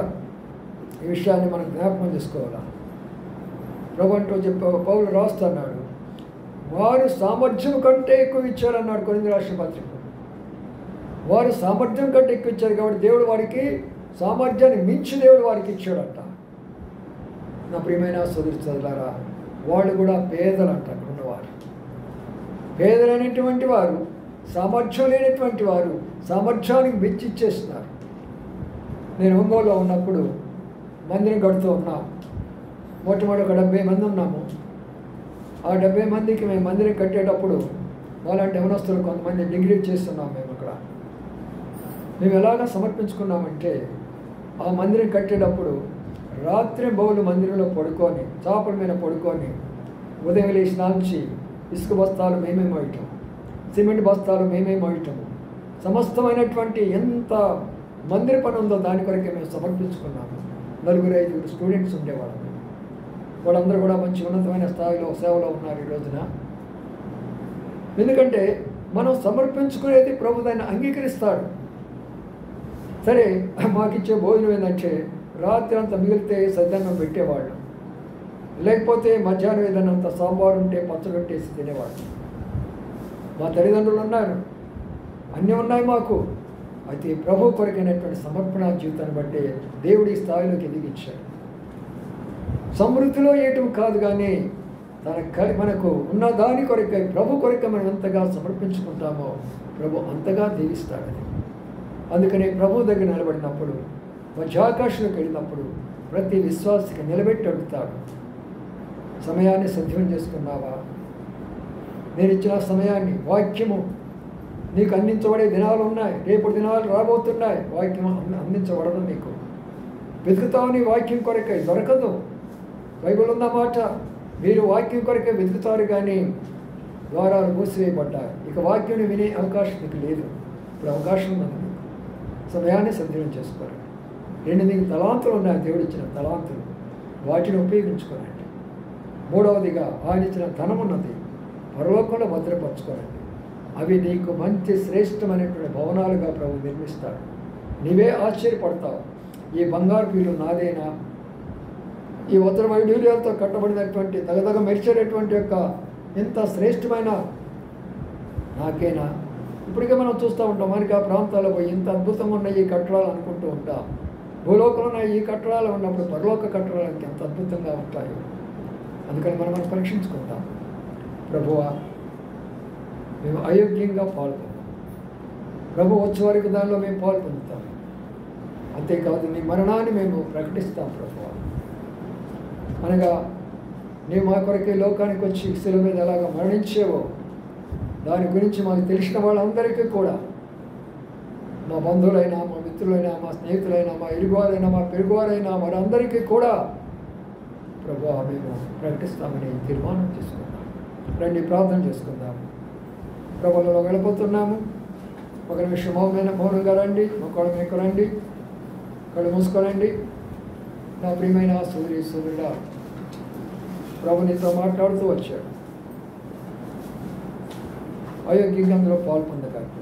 ఈ విషయాన్ని మనం జ్ఞాపకం చేసుకోవాలా. ప్రభు అంటూ పౌలు రాస్తున్నాడు, వారు సామర్థ్యం కంటే ఎక్కువ ఇచ్చారన్నాడు కొరింథీ రాసిన పత్రిక. వారు సామర్థ్యం కంటే ఎక్కువ ఇచ్చారు కాబట్టి దేవుడు వారికి సామర్థ్యాన్ని మించి దేవుడు వారికి ఇచ్చాడంట. నా ప్రియమైన సోదరులారా, వాళ్ళు కూడా పేదలు అంట. అక్కడ ఉన్నవారు పేదలైనటువంటి వారు, సామర్థ్యం లేనటువంటి వారు సామర్థ్యానికి మించి ఇచ్చేస్తున్నారు. నేను ఒంగోలులో ఉన్నప్పుడు మందిరం కడుతూ ఉన్నాం. మొట్టమొదటి ఒక 70 మంది ఉన్నాము. ఆ 70 మందికి మేము మందిరం కట్టేటప్పుడు వాళ్ళంటే యవనస్తులు కొంతమంది డిగ్రీ చేస్తున్నాం. మేము అక్కడ మేము ఎలాగ సమర్పించుకున్నామంటే, ఆ మందిరం కట్టేటప్పుడు రాత్రి బౌలు మందిరంలో పడుకొని చాపల మీద పడుకొని ఉదయం లేచి స్నానించి ఇసుక బస్తాలు మేమే మోయటం, సిమెంట్ బస్తాలు మేమే మోయటం, సమస్తమైనటువంటి ఎంత మందిర పని ఉందో దాని కొరకే మేము సమర్పించుకున్నాము. 4-5 స్టూడెంట్స్ ఉండేవాళ్ళం. వాళ్ళందరూ కూడా మంచి ఉన్నతమైన స్థాయిలో సేవలో ఉన్నారు ఈ రోజున. ఎందుకంటే మనం సమర్పించుకునేది ప్రభు దాన్ని అంగీకరిస్తాడు. సరే, మాకిచ్చే భోజనం ఏంటంటే రాత్రి అంతా మిగిలితే సద్దన్నం పెట్టేవాళ్ళు, లేకపోతే మధ్యాహ్నం ఏదైనా సాంబారు ఉంటే పచ్చడి పెట్టేసి తినేవాళ్ళు. మా తల్లిదండ్రులు ఉన్నారు, అన్నీ ఉన్నాయి మాకు. అయితే ప్రభు కొరకైనటువంటి సమర్పణ జీవితాన్ని బట్టి దేవుడి స్థాయిలోకి ఎదిగించాడు. సమృద్ధిలో ఏటం కాదు, కానీ మనకు ఉన్న దాని కొరకై ప్రభు కొరక మనం ఎంతగా సమర్పించుకుంటామో ప్రభు అంతగా దీవిస్తాడని. అందుకని ప్రభు దగ్గర నిలబడినప్పుడు, మధ్యాకాశంలోకి వెళ్ళినప్పుడు ప్రతి విశ్వాసికి నిలబెట్టి అడుగుతాడు, సమయాన్ని సద్వినియోగం చేసుకున్నావా? నేను ఇచ్చిన సమయాన్ని, వాక్యము నీకు అందించబడే దినాలు ఉన్నాయి, రేపు దినాలు రాబోతున్నాయి. వాక్యం అందించబడదు. నీకు వెతుకుతావు, నీ వాక్యం కొరకై దొరకదు. బైబిల్ ఉన్నమాట, మీరు వాక్యం కొరకే వెతుకుతారు, కానీ ద్వారాలు మూసివేయబడ్డాయి. ఇక వాక్యం వినే అవకాశం మీకు లేదు. ఇప్పుడు అవకాశం ఉన్నది. మీకు సమయాన్ని సద్వినియోగం చేసుకోండి. 2 మీకు తలాంతులు ఉన్నాయి, దేవుడు ఇచ్చిన తలాంతులు, వాటిని ఉపయోగించుకోనండి. 3వదిగా ఆయన ఇచ్చిన ధనం ఉన్నది, పరలోకంలో భద్రపరచుకోనండి. అవి నీకు మంచి శ్రేష్టమైనటువంటి భవనాలుగా ప్రభు నిర్మిస్తాడు. నీవే ఆశ్చర్యపడతావు, ఈ బంగారు పీలు నాదేనా? ఈ ఉత్తర వైఢూర్యాలతో కట్టబడినటువంటి దగదగ మెరిచేటటువంటి యొక్క ఎంత శ్రేష్టమైన నాకేనా? ఇప్పటికే మనం చూస్తూ ఉంటాం, మనకి ఆ ప్రాంతాల్లో పోయి ఇంత అద్భుతంగా ఉన్నాయి ఈ కట్టడాలు అనుకుంటూ ఉంటాం. భూలోకంలో ఉన్న ఈ కట్టడాలు ఉన్నప్పుడు పరలోక కట్టడాలకి ఎంత అద్భుతంగా ఉంటాయి. అందుకని మనం పరీక్షించుకుంటాం. ప్రభువా, మేము అయోగ్యంగా పాల్గొంటాం, ప్రభు వచ్చే వారికి దానిలో మేము పాల్పొందుతాం. అంతేకాదు, నీ మరణాన్ని మేము ప్రకటిస్తాం ప్రభువా. అనగా నీవు మా కొరకే లోకానికి వచ్చి శిలువ మీద ఎలాగా మరణించేవో దాని గురించి మాకు తెలిసిన వాళ్ళందరికీ కూడా, మా బంధువులైనా, మా మిత్రులైనా, మా స్నేహితులైనా, మా ఇరుగువారైనా, మా పెరుగువారైనా, వారందరికీ కూడా ప్రభువా మేము ప్రకటిస్తామని తీర్మానం చేసుకుందాం. రండి ప్రార్థన చేసుకుందాం. ప్రభువులో వెళ్ళిపోతున్నాము. ఒక నిమిషం మౌనంగా రండి, మొక్కడం మీకు రండి, కళ్ళు మూసుకోనండి. నా ప్రియమైన సూర్యుడా, ప్రభు నీతో మాట్లాడుతూ వచ్చాడు. అయోగ్యంగా అందులో పాల్పొందకండి.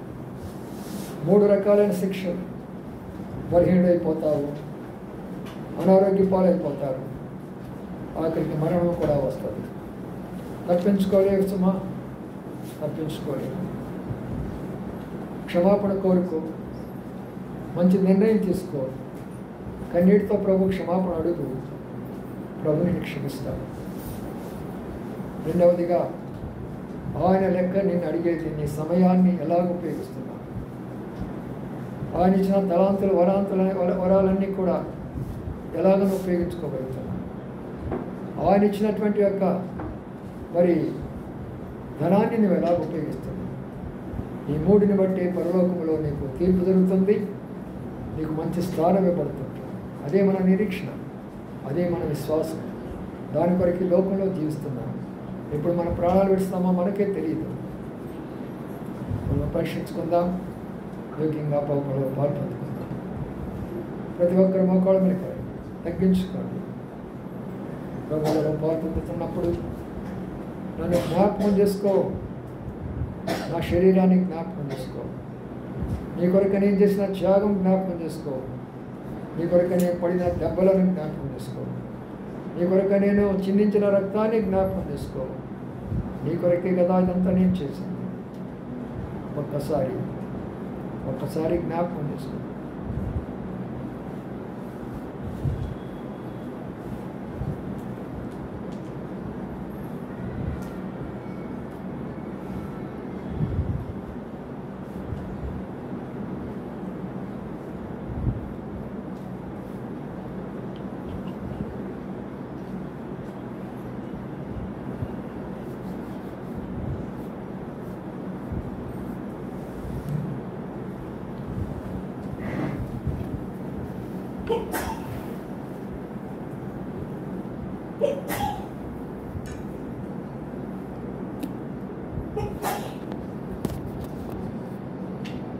3 రకాలైన శిక్షలు. బలహీనుడైపోతావు, అనారోగ్య పాలైపోతారు, ఆఖరికి మరణం కూడా వస్తుంది. తప్పించుకోలేవు సుమా, తప్పించుకోలేవు. క్షమాపణ కోరుకో, మంచి నిర్ణయం తీసుకో, కన్నీటితో ప్రభు క్షమాపణ అడుగు, ప్రభు నేను క్షమిస్తాను. 2వదిగా ఆయన లెక్క నేను అడిగేది నీ సమయాన్ని ఎలాగ ఉపయోగిస్తున్నావు. ఆయన ఇచ్చిన తలాంతులు వరాలన్నీ కూడా ఎలాగనో ఉపయోగించుకోగలుగుతున్నాను. ఆయన ఇచ్చినటువంటి యొక్క మరి ధనాన్ని నువ్వు ఎలా ఉపయోగిస్తున్నావు? ఈ మూడిని బట్టి పరలోకంలో నీకు తీర్పు జరుగుతుంది, నీకు మంచి స్థానం ఇవ్వబడుతుంది. అదే మన నిరీక్షణ, అదే మన విశ్వాసం. దాని కొరకు లోకంలో జీవిస్తున్నాం. ఇప్పుడు మన ప్రాణాలు విడుస్తామో మనకే తెలియదు. మనం పరీక్షించుకుందాం, యోగ్యంగా పాపంలో పాల్పంచుకుందాం. ప్రతి ఒక్కరు మోకాళ్ళ మీద తగ్గించుకోండి. ప్రభువులో పాల్పొందుతున్నప్పుడు నన్ను జ్ఞాపకం చేసుకో, నా శరీరాన్ని జ్ఞాపకం చేసుకో, నీ కొరకు నేను చేసిన త్యాగం జ్ఞాపకం చేసుకో, నీ కొరకు నేను పడిన దెబ్బలను జ్ఞాపకం చేసుకో, నీ కొరకు నేను చిందించిన రక్తాన్ని జ్ఞాపకం చేసుకో. నీ కొరకే కదా ఇదంతా నేను చేసింది. ఒక్కసారి జ్ఞాపకం చేసుకో. Yeah.